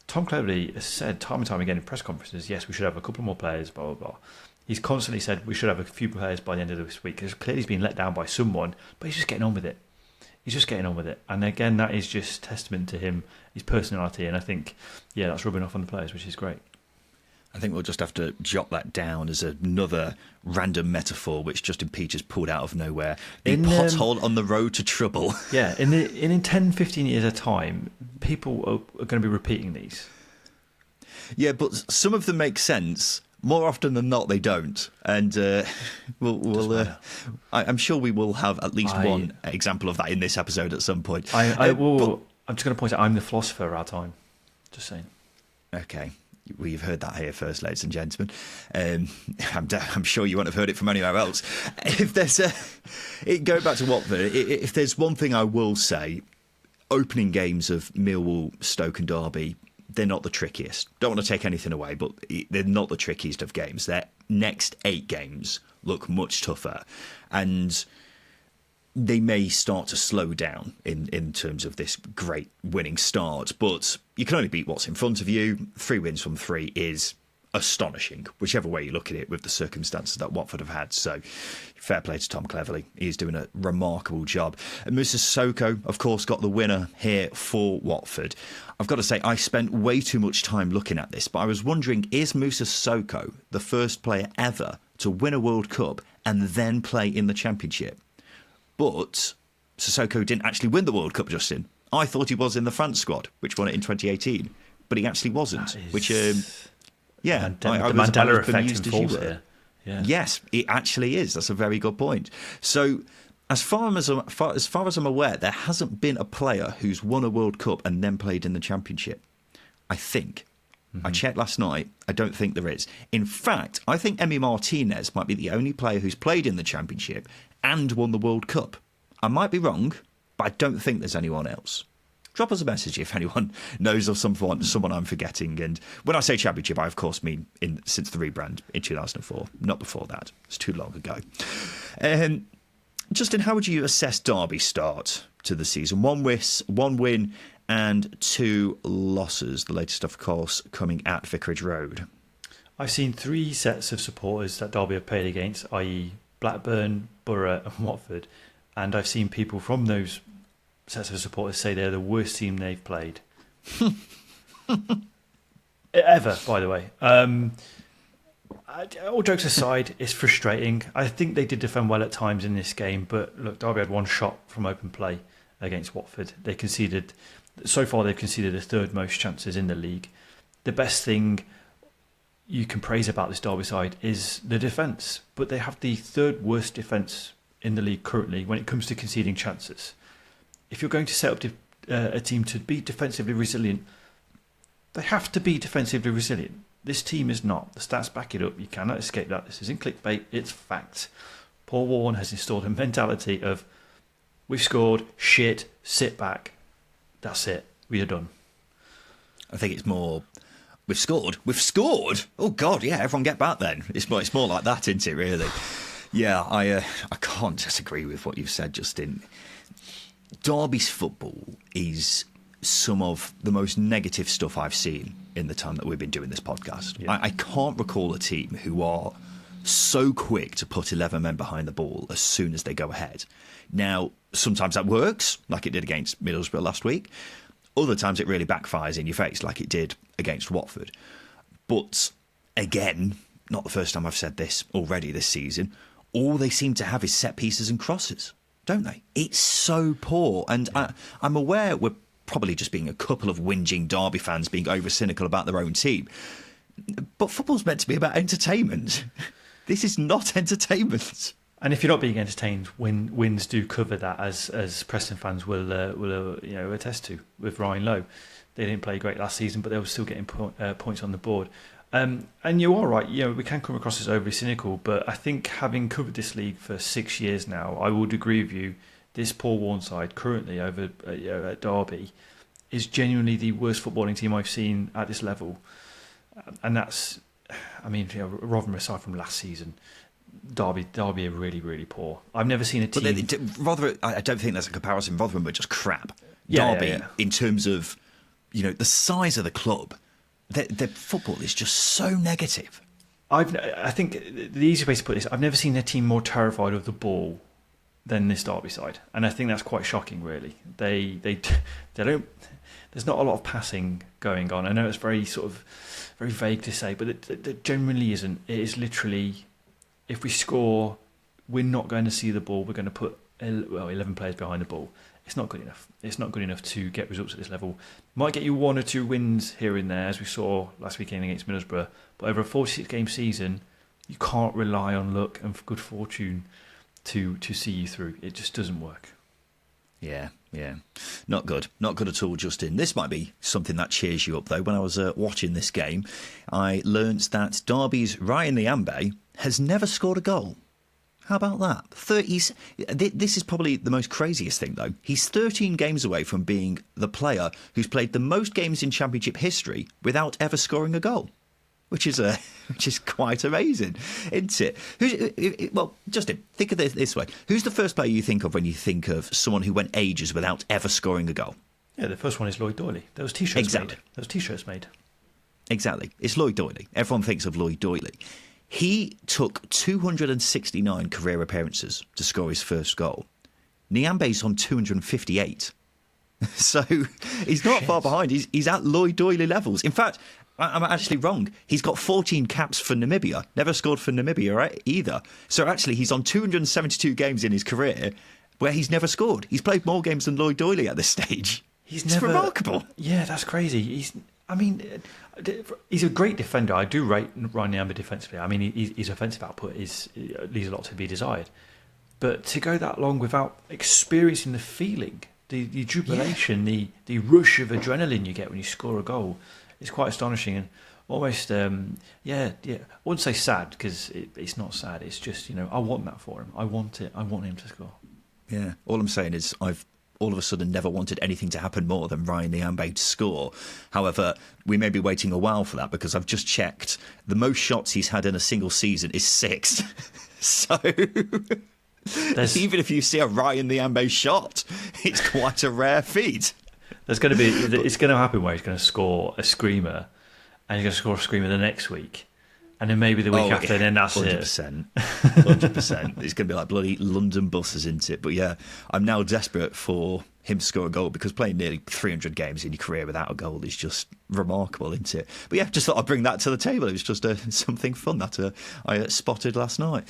Speaker 2: Tom Cleverley has said time and time again in press conferences, yes, we should have a couple more players, blah, blah, blah. He's constantly said we should have a few players by the end of this week, because clearly he's been let down by someone, but he's just getting on with it. And again, that is just testament to him, his personality, and I think, that's rubbing off on the players, which is great.
Speaker 1: I think we'll just have to jot that down as another random metaphor which Justin Peach has pulled out of nowhere. The pothole on the road to trouble.
Speaker 2: Yeah, in 10, 15 years of time, people are going to be repeating these.
Speaker 1: Yeah, but some of them make sense. More often than not, they don't. And I'm sure we will have at least one example of that in this episode at some point.
Speaker 2: I'm just going to point out, I'm the philosopher of our time. Just saying.
Speaker 1: Okay. We've heard that here first, ladies and gentlemen. I'm sure you won't have heard it from anywhere else. If there's going back to Watford, if there's one thing I will say, opening games of Millwall, Stoke and Derby, they're not the trickiest. Don't want to take anything away, but they're not the trickiest of games. Their next 8 games look much tougher, and they may start to slow down in terms of this great winning start, but you can only beat what's in front of you. 3 wins from 3 is astonishing, whichever way you look at it, with the circumstances that Watford have had. So fair play to Tom Cleverley. He's doing a remarkable job. And Moussa Sissoko, of course, got the winner here for Watford. I've got to say, I spent way too much time looking at this, but I was wondering, is Moussa Sissoko the first player ever to win a World Cup and then play in the Championship? But Sissoko didn't actually win the World Cup, Justin. I thought he was in the France squad, which won it in 2018, but he actually wasn't. Which,
Speaker 2: the Mandela effect in force here. Yeah.
Speaker 1: Yes, it actually is. That's a very good point. So, as far as I'm aware, there hasn't been a player who's won a World Cup and then played in the Championship. I think. I checked last night. I don't think there is. In fact, I think Emi Martinez might be the only player who's played in the Championship and won the World Cup. I might be wrong, but I don't think there's anyone else. Drop us a message if anyone knows of someone I'm forgetting. And when I say Championship, I of course mean since the rebrand in 2004, not before that. It's too long ago. Justin, how would you assess Derby's start to the season? 1 win and 2 losses. The latest, of course, coming at Vicarage Road.
Speaker 2: I've seen 3 sets of supporters that Derby have played against, i.e. Blackburn, Borough and Watford. And I've seen people from those sets of supporters say they're the worst team they've played. Ever, by the way. All jokes aside, it's frustrating. I think they did defend well at times in this game, but look, Derby had 1 shot from open play against Watford. They've conceded the 3rd most chances in the league. The best thing you can praise about this Derby side is the defence, but they have the 3rd worst defence in the league currently when it comes to conceding chances. If you're going to set up a team to be defensively resilient, they have to be defensively resilient. This team is not. The stats back it up. You cannot escape that. This isn't clickbait. It's fact. Paul Warren has installed a mentality of, we've scored, shit, sit back. That's it. We are done.
Speaker 1: I think it's more, we've scored. Oh, God, yeah, everyone get back then. It's more like that, isn't it, really? Yeah, I can't disagree with what you've said, Justin. Derby's football is some of the most negative stuff I've seen in the time that we've been doing this podcast. Yeah. I can't recall a team who are so quick to put 11 men behind the ball as soon as they go ahead. Now, sometimes that works, like it did against Middlesbrough last week. Other times it really backfires in your face, like it did against Watford. But, again, not the first time I've said this already this season, all they seem to have is set pieces and crosses, don't they? It's so poor. And I'm aware we're probably just being a couple of whinging Derby fans being over-cynical about their own team. But football's meant to be about entertainment. This is not entertainment.
Speaker 2: And if you're not being entertained, wins do cover that, as Preston fans will attest to with Ryan Lowe. they didn't play great last season, but they were still getting points on the board. And you are right, we can come across as overly cynical, but I think having covered this league for 6 years now, I would agree with you, this Paul Warne side currently over at Derby is genuinely the worst footballing team I've seen at this level. And that's, Rotherham aside from last season, Derby are really, really poor. I've never seen a team...
Speaker 1: But I don't think that's a comparison. Rotherham were just crap. Derby, in terms of the size of the club, their football is just so negative.
Speaker 2: I think the easy way to put this, I've never seen a team more terrified of the ball than this Derby side, and I think that's quite shocking. Really, they don't. There's not a lot of passing going on. I know it's very vague to say, but it generally isn't. It is literally, if we score, we're not going to see the ball. We're going to put 11 players behind the ball. It's not good enough. It's not good enough to get results at this level. Might get you 1 or 2 wins here and there, as we saw last weekend against Middlesbrough. But over a 46-game season, you can't rely on luck and good fortune to see you through. It just doesn't work.
Speaker 1: Yeah. Not good. Not good at all, Justin. This might be something that cheers you up, though. When I was watching this game, I learnt that Derby's Ryan Nyambe has never scored a goal. How about that? This is probably the most craziest thing, though. He's 13 games away from being the player who's played the most games in Championship history without ever scoring a goal, which is quite amazing, isn't it? Well, Justin, think of this way. Who's the first player you think of when you think of someone who went ages without ever scoring a goal?
Speaker 2: Yeah, the first one is Lloyd Doyley. There was T-shirts made.
Speaker 1: Exactly. It's Lloyd Doyley. Everyone thinks of Lloyd Doyley. He took 269 career appearances to score his first goal. Nyambe's on 258. So he's not far behind. He's at Lloyd Doyley levels. In fact, I'm actually wrong. He's got 14 caps for Namibia. Never scored for Namibia either. So actually, he's on 272 games in his career where he's never scored. He's played more games than Lloyd Doyley at this stage. It's remarkable.
Speaker 2: Yeah, that's crazy. He's a great defender. I do rate Ryan Nyambe defensively. I mean, his offensive output leaves a lot to be desired. But to go that long without experiencing the feeling, the jubilation, the rush of adrenaline you get when you score a goal, is quite astonishing and almost, I wouldn't say sad because it's not sad. It's just, I want that for him. I want it. I want him to score.
Speaker 1: Yeah. All I'm saying is I've all of a sudden never wanted anything to happen more than Ryan Nyambe to score. However, we may be waiting a while for that because I've just checked. The most shots he's had in a single season is 6. So even if you see a Ryan Nyambe shot, it's quite a rare feat.
Speaker 2: It's going to happen where he's going to score a screamer and he's going to score a screamer the next week. And then maybe the week after, and then that's
Speaker 1: 100%. 100%. It's going to be like bloody London buses, isn't it? But yeah, I'm now desperate for him to score a goal because playing nearly 300 games in your career without a goal is just remarkable, isn't it? But yeah, just thought I'd bring that to the table. It was just something fun that I spotted last night.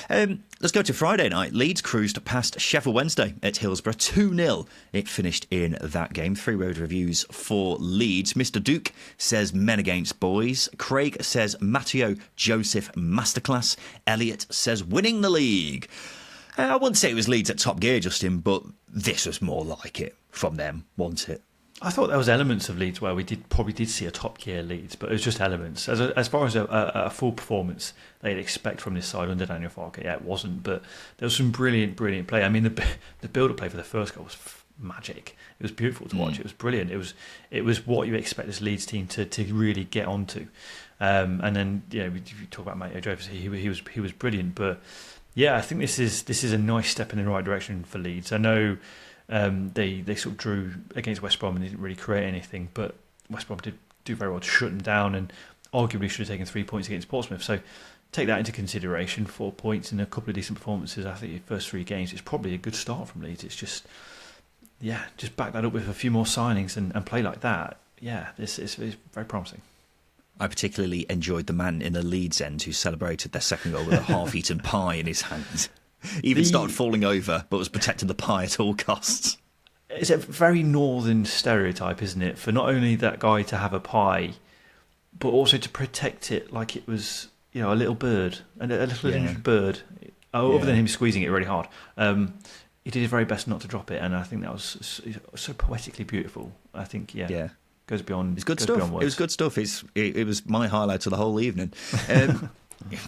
Speaker 1: Let's go to Friday night. Leeds cruised past Sheffield Wednesday at Hillsborough 2-0. It finished in that game. 3 road reviews for Leeds. Mr. Duke says men against boys. Craig says Matteo Joseph masterclass. Elliot says winning the league. I wouldn't say it was Leeds at top gear, Justin, but this was more like it from them, wasn't it?
Speaker 2: I thought there was elements of Leeds where we probably did see a top gear Leeds, but it was just elements. As far as a full performance they'd expect from this side under Daniel Farke, it wasn't. But there was some brilliant play. I mean, the build-up play for the first goal was magic. It was beautiful to watch. It was brilliant. It was what you expect this Leeds team to really get onto. And then we talk about Matteo Joseph, he was brilliant, but. Yeah, I think this is a nice step in the right direction for Leeds. I know they sort of drew against West Brom and they didn't really create anything, but West Brom did do very well to shut them down and arguably should have taken 3 points against Portsmouth. So take that into consideration. 4 points and a couple of decent performances. I think the first 3 games it's probably a good start from Leeds. It's just back that up with a few more signings and play like that. Yeah, this is very promising.
Speaker 1: I particularly enjoyed the man in the Leeds end who celebrated their second goal with a half-eaten pie in his hand. Even started falling over, but was protecting the pie at all costs.
Speaker 2: It's a very northern stereotype, isn't it? For not only that guy to have a pie, but also to protect it like it was, a little bird, a little injured bird. Other than him squeezing it really hard, he did his very best not to drop it, and I think that was so poetically beautiful. I think,
Speaker 1: yeah.
Speaker 2: Goes beyond.
Speaker 1: It's good
Speaker 2: goes
Speaker 1: stuff.
Speaker 2: beyond words.
Speaker 1: It was good stuff. It was my highlight of the whole evening.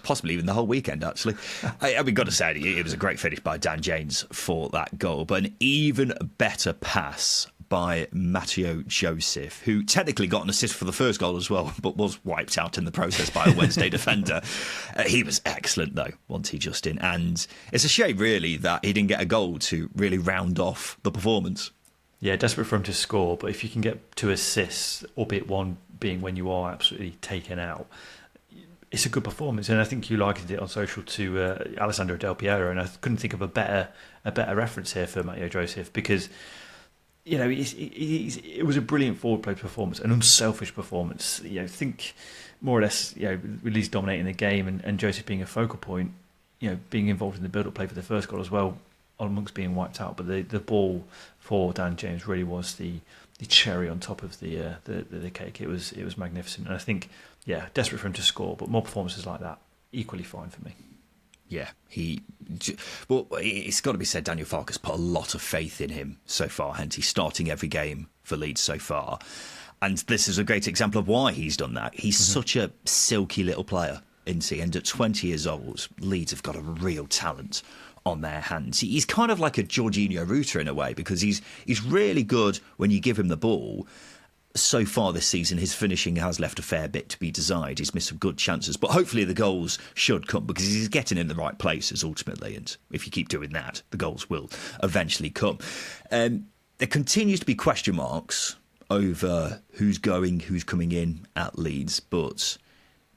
Speaker 1: Possibly even the whole weekend, actually. We've got to say, it was a great finish by Dan James for that goal, but an even better pass by Matteo Joseph, who technically got an assist for the first goal as well, but was wiped out in the process by a Wednesday defender. He was excellent, though, wasn't he, Justin? And it's a shame, really, that he didn't get a goal to really round off the performance.
Speaker 2: Yeah, desperate for him to score, but if you can get 2 assists, albeit one being when you are absolutely taken out, it's a good performance. And I think you likened it on social to Alessandro Del Piero, and I couldn't think of a better reference here for Matteo Joseph, because it was a brilliant forward play performance, an unselfish performance. Think more or less, with Leeds dominating the game and Joseph being a focal point, being involved in the build-up play for the first goal as well, amongst being wiped out. But the ball for Dan James really was the cherry on top of the cake. It was magnificent, and I think, desperate for him to score, but more performances like that, equally fine for me.
Speaker 1: Yeah, it's got to be said, Daniel Farke's put a lot of faith in him so far, hence he's starting every game for Leeds so far. And this is a great example of why he's done that. He's such a silky little player, isn't he? And at 20 years old, Leeds have got a real talent on their hands. He's kind of like a Jorginho Ruta in a way, because he's really good when you give him the ball. So far this season, his finishing has left a fair bit to be desired. He's missed some good chances, but hopefully the goals should come, because he's getting in the right places ultimately, and if you keep doing that, the goals will eventually come. There continues to be question marks over who's coming in at Leeds, but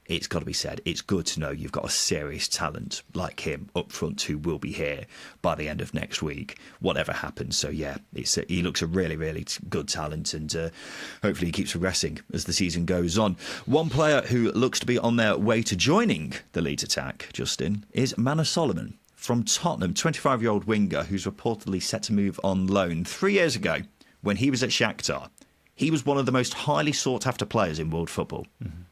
Speaker 1: it's got to be said, it's good to know you've got a serious talent like him up front who will be here by the end of next week, whatever happens. So yeah, he looks a really, really good talent, and hopefully he keeps progressing as the season goes on. One player who looks to be on their way to joining the Leeds attack, Justin, is Manor Solomon from Tottenham, 25-year-old winger who's reportedly set to move on loan. 3 years ago, when he was at Shakhtar, he was one of the most highly sought-after players in world football.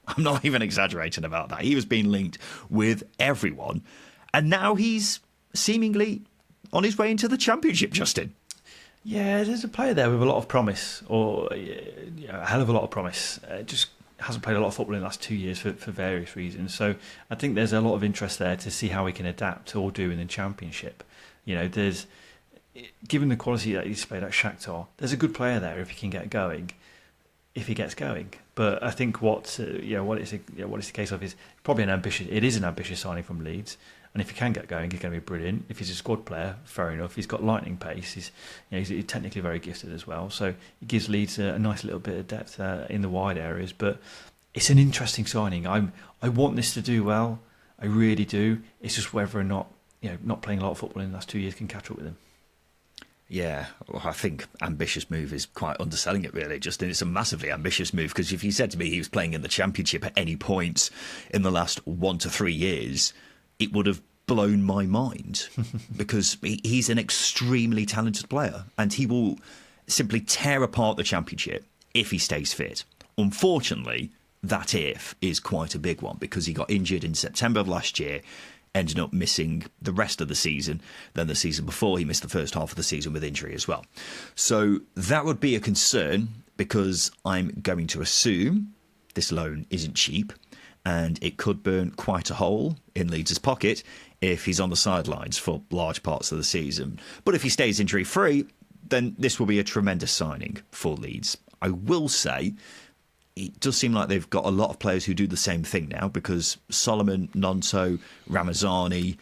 Speaker 1: I'm not even exaggerating about that. He was being linked with everyone. And now he's seemingly on his way into the Championship, Justin.
Speaker 2: Yeah, there's a player there with a lot of promise, or a hell of a lot of promise. Just hasn't played a lot of football in the last 2 years for various reasons. So I think there's a lot of interest there to see how he can adapt or do in the Championship. Given the quality that he's played at Shakhtar, there's a good player there if he can get going. If he gets going, but I think what it's the case of is probably it is an ambitious signing from Leeds, and if he can get going, he's going to be brilliant. If he's a squad player, fair enough. He's got lightning pace. He's technically very gifted as well, so it gives Leeds a nice little bit of depth in the wide areas. But it's an interesting signing. I want this to do well. I really do. It's just whether or not not playing a lot of football in the last 2 years can catch up with him.
Speaker 1: Yeah, well, I think ambitious move is quite underselling it, really, Justin. It's a massively ambitious move, because if you said to me he was playing in the Championship at any point in the last 1 to 3 years, it would have blown my mind, because he's an extremely talented player, and he will simply tear apart the Championship if he stays fit. Unfortunately, that if is quite a big one, because he got injured in September of last year, ended up missing the rest of the season. Then the season before, he missed the first half of the season with injury as well. So that would be a concern, because I'm going to assume this loan isn't cheap, and it could burn quite a hole in Leeds' pocket if he's on the sidelines for large parts of the season. But if he stays injury-free, then this will be a tremendous signing for Leeds. I will say, it does seem like they've got a lot of players who do the same thing now, because Solomon, Nonto, Ramazani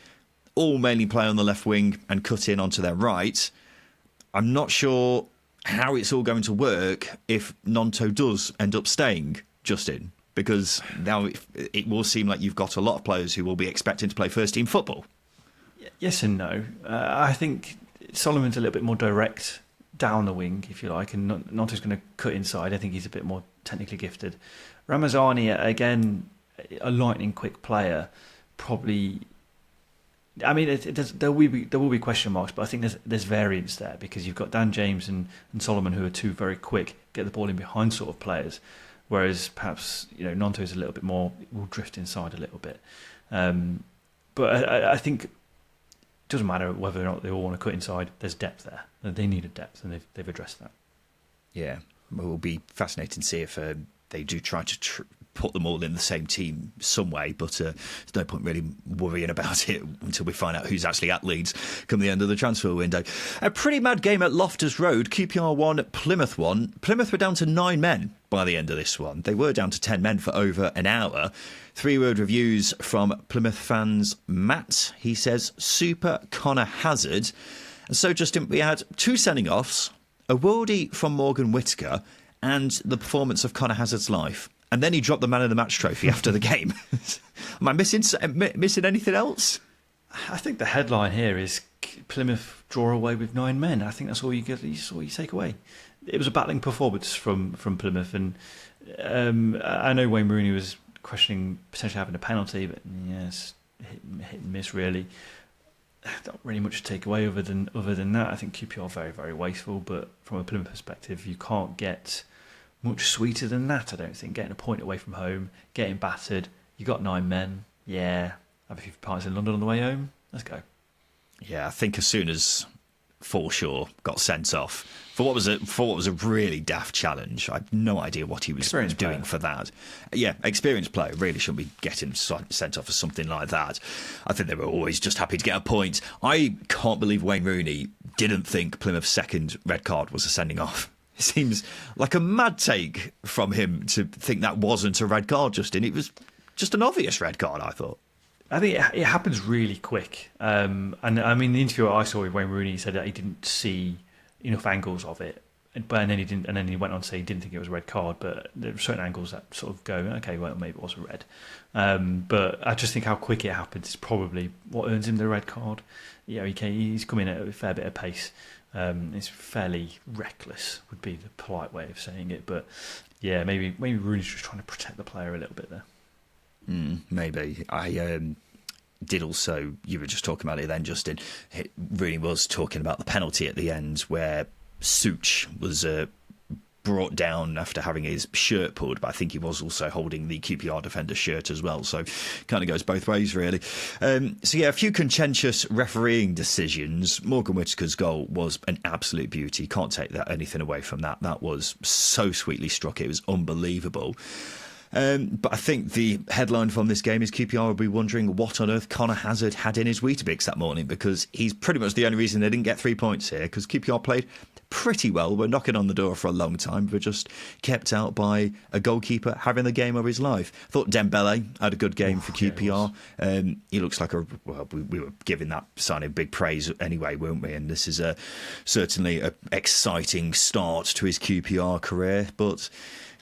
Speaker 1: all mainly play on the left wing and cut in onto their right. I'm not sure how it's all going to work if Nonto does end up staying, Justin, because now it will seem like you've got a lot of players who will be expecting to play first-team football.
Speaker 2: Yes and no. I think Solomon's a little bit more direct down the wing, if you like, and Nonto's going to cut inside. I think he's a bit more technically gifted. Ramazani, again, a lightning quick player, probably. I mean, there will be question marks, but I think there's variance there, because you've got Dan James and Solomon, who are two very quick, get the ball in behind sort of players, whereas perhaps Nonto is a little bit more, will drift inside a little bit. But I think it doesn't matter whether or not they all want to cut inside. There's depth there. They need a depth, and they've addressed that.
Speaker 1: Yeah. it will be fascinating to see if they do try to put them all in the same team some way, but there's no point really worrying about it until we find out who's actually at Leeds come the end of the transfer window. A pretty mad game at Loftus Road. QPR 1, Plymouth 1. Plymouth were down to 9 men by the end of this one. They were down to 10 men for over an hour. 3-word reviews from Plymouth fans. Matt, he says, super Connor Hazard. And so, Justin, we had 2 sending-offs, a worldie from Morgan Whittaker, and the performance of Connor Hazard's life. And then he dropped the man of the match trophy after the game. Am I missing anything else?
Speaker 2: I think the headline here is Plymouth draw away with 9 men. I think that's all you take away. It was a battling performance from Plymouth, and I know Wayne Rooney was questioning potentially having a penalty, but yes, hit and miss really. Not really much to take away other than that. I think QPR are very, very wasteful, but from a Plymouth perspective, you can't get much sweeter than that, I don't think. Getting a point away from home, getting battered, you got 9 men. Yeah, have a few pints in London on the way home. Let's go.
Speaker 1: Yeah, I think as soon as Forshaw got sent off for what was a really daft challenge, I have no idea what he was doing for that. Yeah, experienced player really shouldn't be getting sent off for something like that. I think they were always just happy to get a point. I can't believe Wayne Rooney didn't think Plymouth's second red card was a sending off. It seems like a mad take from him to think that wasn't a red card, Justin. It was just an obvious red card, I thought.
Speaker 2: I think it happens really quick. And I mean, the interview I saw with Wayne Rooney said that he didn't see enough angles of it. And then he went on to say he didn't think it was a red card, but there were certain angles that sort of go, okay, well, maybe it was a red. But I just think how quick it happens is probably what earns him the red card. Yeah, he's coming at a fair bit of pace. It's fairly reckless, would be the polite way of saying it. But yeah, maybe Rooney's just trying to protect the player a little bit there.
Speaker 1: Maybe. I did also, you were just talking about it then, Justin. It really was talking about the penalty at the end where Such was brought down after having his shirt pulled, but I think he was also holding the QPR defender's shirt as well, so kind of goes both ways really. So yeah, a few contentious refereeing decisions. Morgan Whittaker's goal was an absolute beauty. Can't take anything away from that. That was so sweetly struck. It was unbelievable. But I think the headline from this game is QPR will be wondering what on earth Connor Hazard had in his Weetabix that morning, because he's pretty much the only reason they didn't get 3 points here, because QPR played pretty well. We're knocking on the door for a long time. We're just kept out by a goalkeeper having the game of his life. I thought Dembele had a good game for QPR. He looks like we were giving that signing big praise anyway, weren't we? And this is certainly an exciting start to his QPR career, but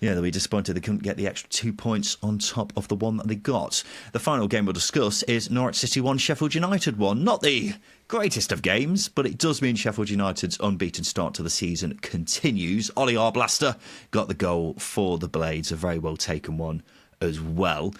Speaker 1: yeah, they'll be disappointed they couldn't get the extra 2 points on top of the one that they got. The final game we'll discuss is Norwich City 1, Sheffield United 1. Not the greatest of games, but it does mean Sheffield United's unbeaten start to the season continues. Ollie Arblaster got the goal for the Blades, a very well taken one as well.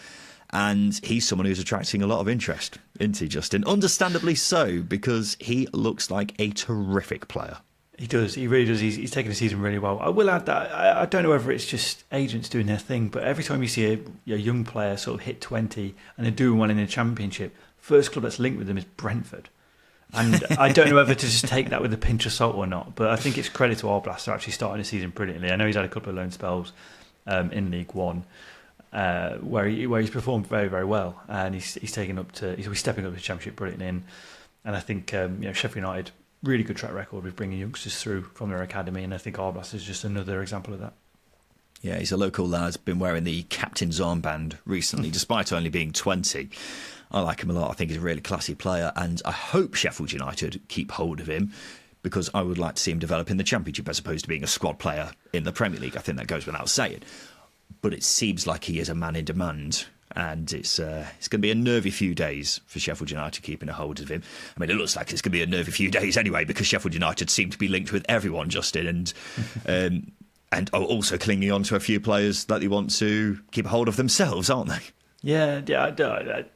Speaker 1: And he's someone who's attracting a lot of interest, isn't he, Justin? Understandably so, because he looks like a terrific player.
Speaker 2: He does. He really does. He's taken the season really well. I will add that I don't know whether it's just agents doing their thing, but every time you see a young player sort of hit 20 and they're doing well in the Championship, first club that's linked with them is Brentford. And I don't know whether to just take that with a pinch of salt or not, but I think it's credit to Arblaster actually starting the season brilliantly. I know he's had a couple of loan spells in League One where he's performed very, very well, and he's stepping up to the Championship brilliantly. And I think Sheffield United, really good track record with bringing youngsters through from their academy, and I think Arblaster is just another example of that.
Speaker 1: Yeah, he's a local lad, been wearing the captain's armband recently, despite only being 20. I like him a lot. I think he's a really classy player, and I hope Sheffield United keep hold of him, because I would like to see him develop in the Championship as opposed to being a squad player in the Premier League. I think that goes without saying. But it seems like he is a man in demand, and it's going to be a nervy few days for Sheffield United keeping a hold of him. I mean, it looks like it's going to be a nervy few days anyway, because Sheffield United seem to be linked with everyone, Justin, and are also clinging on to a few players that they want to keep a hold of themselves, aren't they?
Speaker 2: Yeah.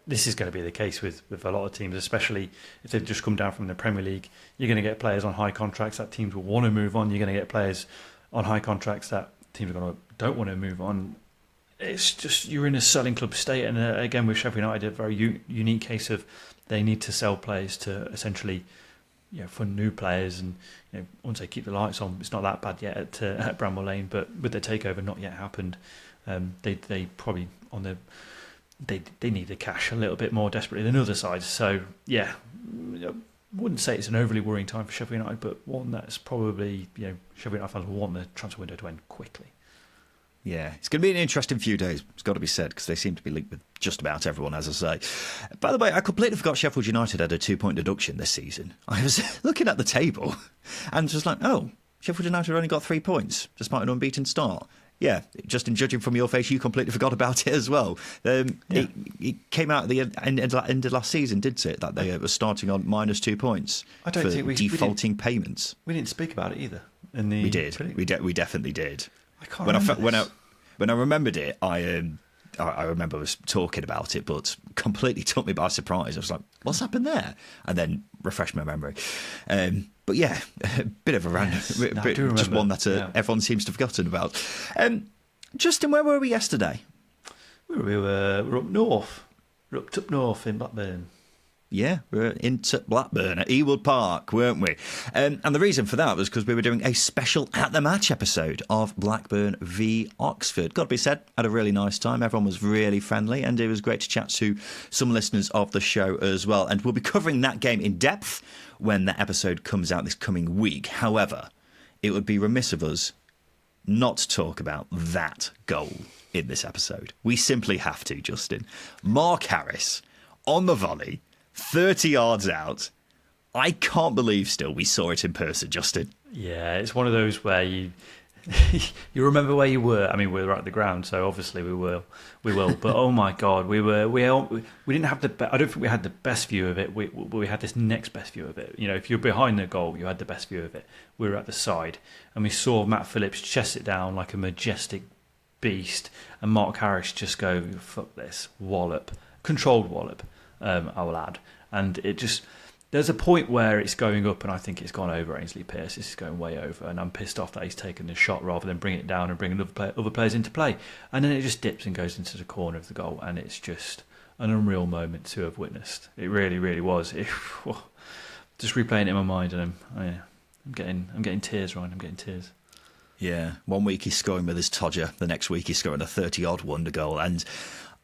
Speaker 2: This is going to be the case with a lot of teams, especially if they've just come down from the Premier League. You're going to get players on high contracts that teams will want to move on. You're going to get players on high contracts that teams don't want to move on. It's just, you're in a selling club state, and again with Sheffield United, a very unique case of they need to sell players to essentially for new players, and once they keep the lights on, it's not that bad yet at Bramall Lane. But with the takeover not yet happened, they probably they need the cash a little bit more desperately than other sides. So yeah, I wouldn't say it's an overly worrying time for Sheffield United, but one that's probably Sheffield United fans will want the transfer window to end quickly.
Speaker 1: Yeah, it's going to be an interesting few days, it's got to be said, because they seem to be linked with just about everyone, as I say. By the way, I completely forgot Sheffield United had a 2-point deduction this season. I was looking at the table and just like, oh, Sheffield United only got 3 points, despite an unbeaten start. Yeah, Justin, judging from your face, you completely forgot about it as well. It came out at the end of last season, didn't it, that they were starting on minus 2 points
Speaker 2: I don't think we
Speaker 1: defaulting payments.
Speaker 2: We didn't speak about it either.
Speaker 1: We did. We definitely did.
Speaker 2: I can't remember
Speaker 1: when I remembered it, I remember I was talking about it, but completely took me by surprise. I was like, "What's happened there?" And then refreshed my memory. But yeah, a bit of a random, just one that everyone seems to have forgotten about. Justin, where were we yesterday?
Speaker 2: We were up north. We were up north in Blackburn.
Speaker 1: Yeah, we were into Blackburn at Ewood Park, weren't we? And the reason for that was because we were doing a special At The Match episode of Blackburn v Oxford. Got to be said, had a really nice time. Everyone was really friendly, and it was great to chat to some listeners of the show as well. And we'll be covering that game in depth when that episode comes out this coming week. However, it would be remiss of us not to talk about that goal in this episode. We simply have to, Justin. Mark Harris on the volley, 30 yards out. I can't believe still we saw it in person, Justin.
Speaker 2: Yeah, it's one of those where you you remember where you were. I mean, we were at the ground, so obviously we will. But oh my God, we didn't have I don't think we had the best view of it. We had this next best view of it. If you're behind the goal, you had the best view of it. We were at the side, and we saw Matt Phillips chest it down like a majestic beast, and Mark Harris just go, fuck this, wallop, controlled wallop. I will add, and it just there's a point where it's going up, and I think it's gone over Ainsley Pearce. This is going way over, and I'm pissed off that he's taken the shot rather than bring it down and bring other players into play. And then it just dips and goes into the corner of the goal, and it's just an unreal moment to have witnessed. It really, really was. Just replaying it in my mind, and I'm getting tears, Ryan. I'm getting tears.
Speaker 1: Yeah, 1 week he's scoring with his Todger, the next week he's scoring a 30-odd wonder goal, and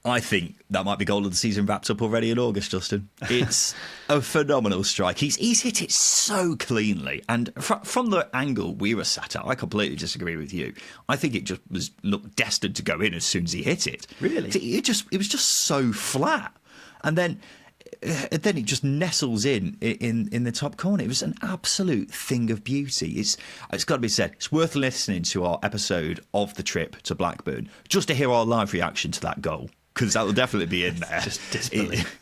Speaker 1: I think that might be goal of the season wrapped up already in August, Justin. It's a phenomenal strike. He's hit it so cleanly. And from the angle we were sat at, I completely disagree with you. I think it just looked destined to go in as soon as he hit it.
Speaker 2: Really?
Speaker 1: It was just so flat. And then it just nestles in the top corner. It was an absolute thing of beauty. It's got to be said, it's worth listening to our episode of the trip to Blackburn just to hear our live reaction to that goal, because that will definitely be in there.
Speaker 2: Just disbelief.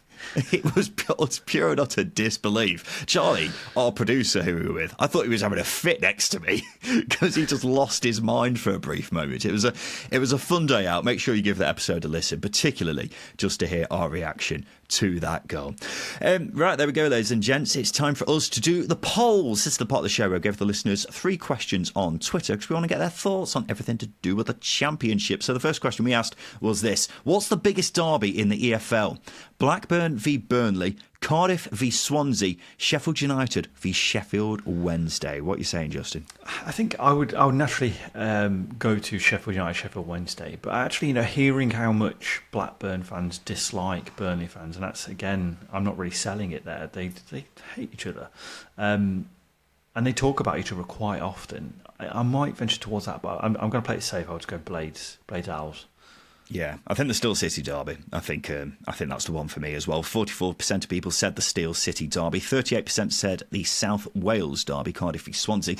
Speaker 1: It was pure and utter disbelief. Charlie, our producer who we were with, I thought he was having a fit next to me because he just lost his mind for a brief moment. It was a fun day out. Make sure you give that episode a listen, particularly just to hear our reaction to that goal. Right, there we go, ladies and gents. It's time for us to do the polls. This is the part of the show where I give the listeners 3 questions on Twitter because we want to get their thoughts on everything to do with the championship. So the first question we asked was this: what's the biggest derby in the EFL? Blackburn v Burnley, Cardiff v Swansea, Sheffield United v Sheffield Wednesday. What are you saying, Justin?
Speaker 2: I think I would naturally go to Sheffield United, Sheffield Wednesday. But actually, hearing how much Blackburn fans dislike Burnley fans, and that's, again, I'm not really selling it there. They hate each other. And they talk about each other quite often. I might venture towards that, but I'm going to play it safe. I'll just go Blades Owls.
Speaker 1: Yeah, I think the Steel City derby. I think that's the one for me as well. 44% of people said the Steel City derby. 38% said the South Wales derby, Cardiff v Swansea.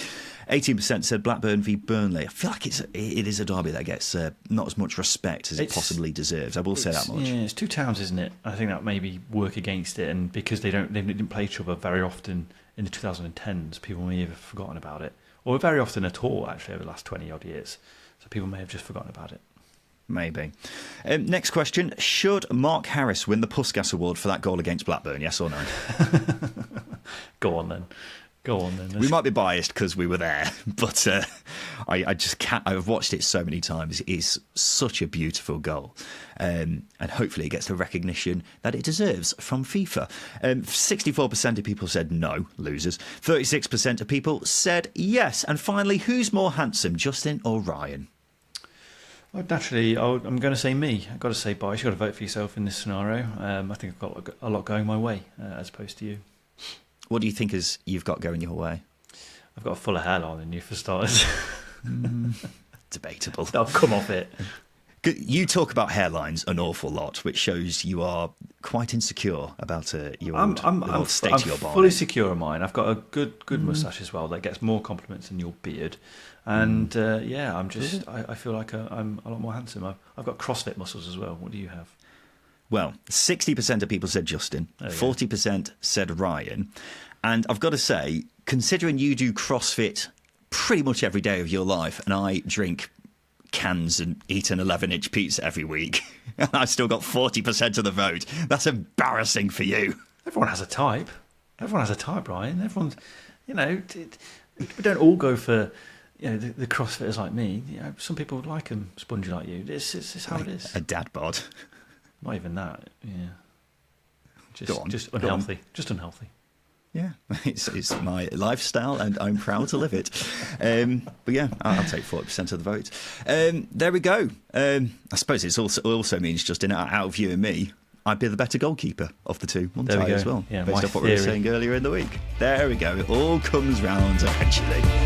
Speaker 1: 18% said Blackburn v Burnley. I feel like it is a derby that gets not as much respect as it possibly deserves. I will say that much.
Speaker 2: Yeah, it's two towns, isn't it? I think that maybe work against it, and because they didn't play each other very often in the 2010s, people may have forgotten about it, or very often at all actually over the last 20 odd years. So people may have just forgotten about it.
Speaker 1: Maybe. Next question. Should Mark Harris win the Puskas Award for that goal against Blackburn? Yes or no?
Speaker 2: Go on then. Go on then.
Speaker 1: We might be biased because we were there, but I just can't. I've watched it so many times. It's such a beautiful goal, and hopefully it gets the recognition that it deserves from FIFA. 64% of people said no, losers. 36% of people said yes. And finally, who's more handsome, Justin or Ryan?
Speaker 2: Well, naturally, I'm going to say me. I've got to say bias. You've got to vote for yourself in this scenario. I think I've got a lot going my way as opposed to you.
Speaker 1: What do you think you've got going your way?
Speaker 2: I've got a fuller hairline than you, for starters.
Speaker 1: Debatable.
Speaker 2: I'll come off it.
Speaker 1: You talk about hairlines an awful lot, which shows you are quite insecure about your state of your body.
Speaker 2: I'm fully secure in mine. I've got a good moustache as well that gets more compliments than your beard. And I feel like I'm a lot more handsome. I've got CrossFit muscles as well. What do you have?
Speaker 1: Well, 60% of people said Justin, 40% said Ryan. And I've got to say, considering you do CrossFit pretty much every day of your life, and I drink cans and eat an 11-inch pizza every week, and I've still got 40% of the vote, that's embarrassing for you.
Speaker 2: Everyone has a type. Ryan. Everyone's, we don't all go for, the CrossFitters like me. Some people like them spongy like you. It's how it is.
Speaker 1: A dad bod.
Speaker 2: Not even that, yeah. Just
Speaker 1: Go
Speaker 2: unhealthy.
Speaker 1: on.
Speaker 2: Just unhealthy.
Speaker 1: Yeah, it's my lifestyle and I'm proud to live it. But yeah, I'll take 40% of the vote. There we go. I suppose it also means, Justin, out of you and me, I'd be the better goalkeeper of the two, wouldn't I, as well?
Speaker 2: Yeah,
Speaker 1: based off what we were saying earlier in the week. There we go. It all comes round eventually.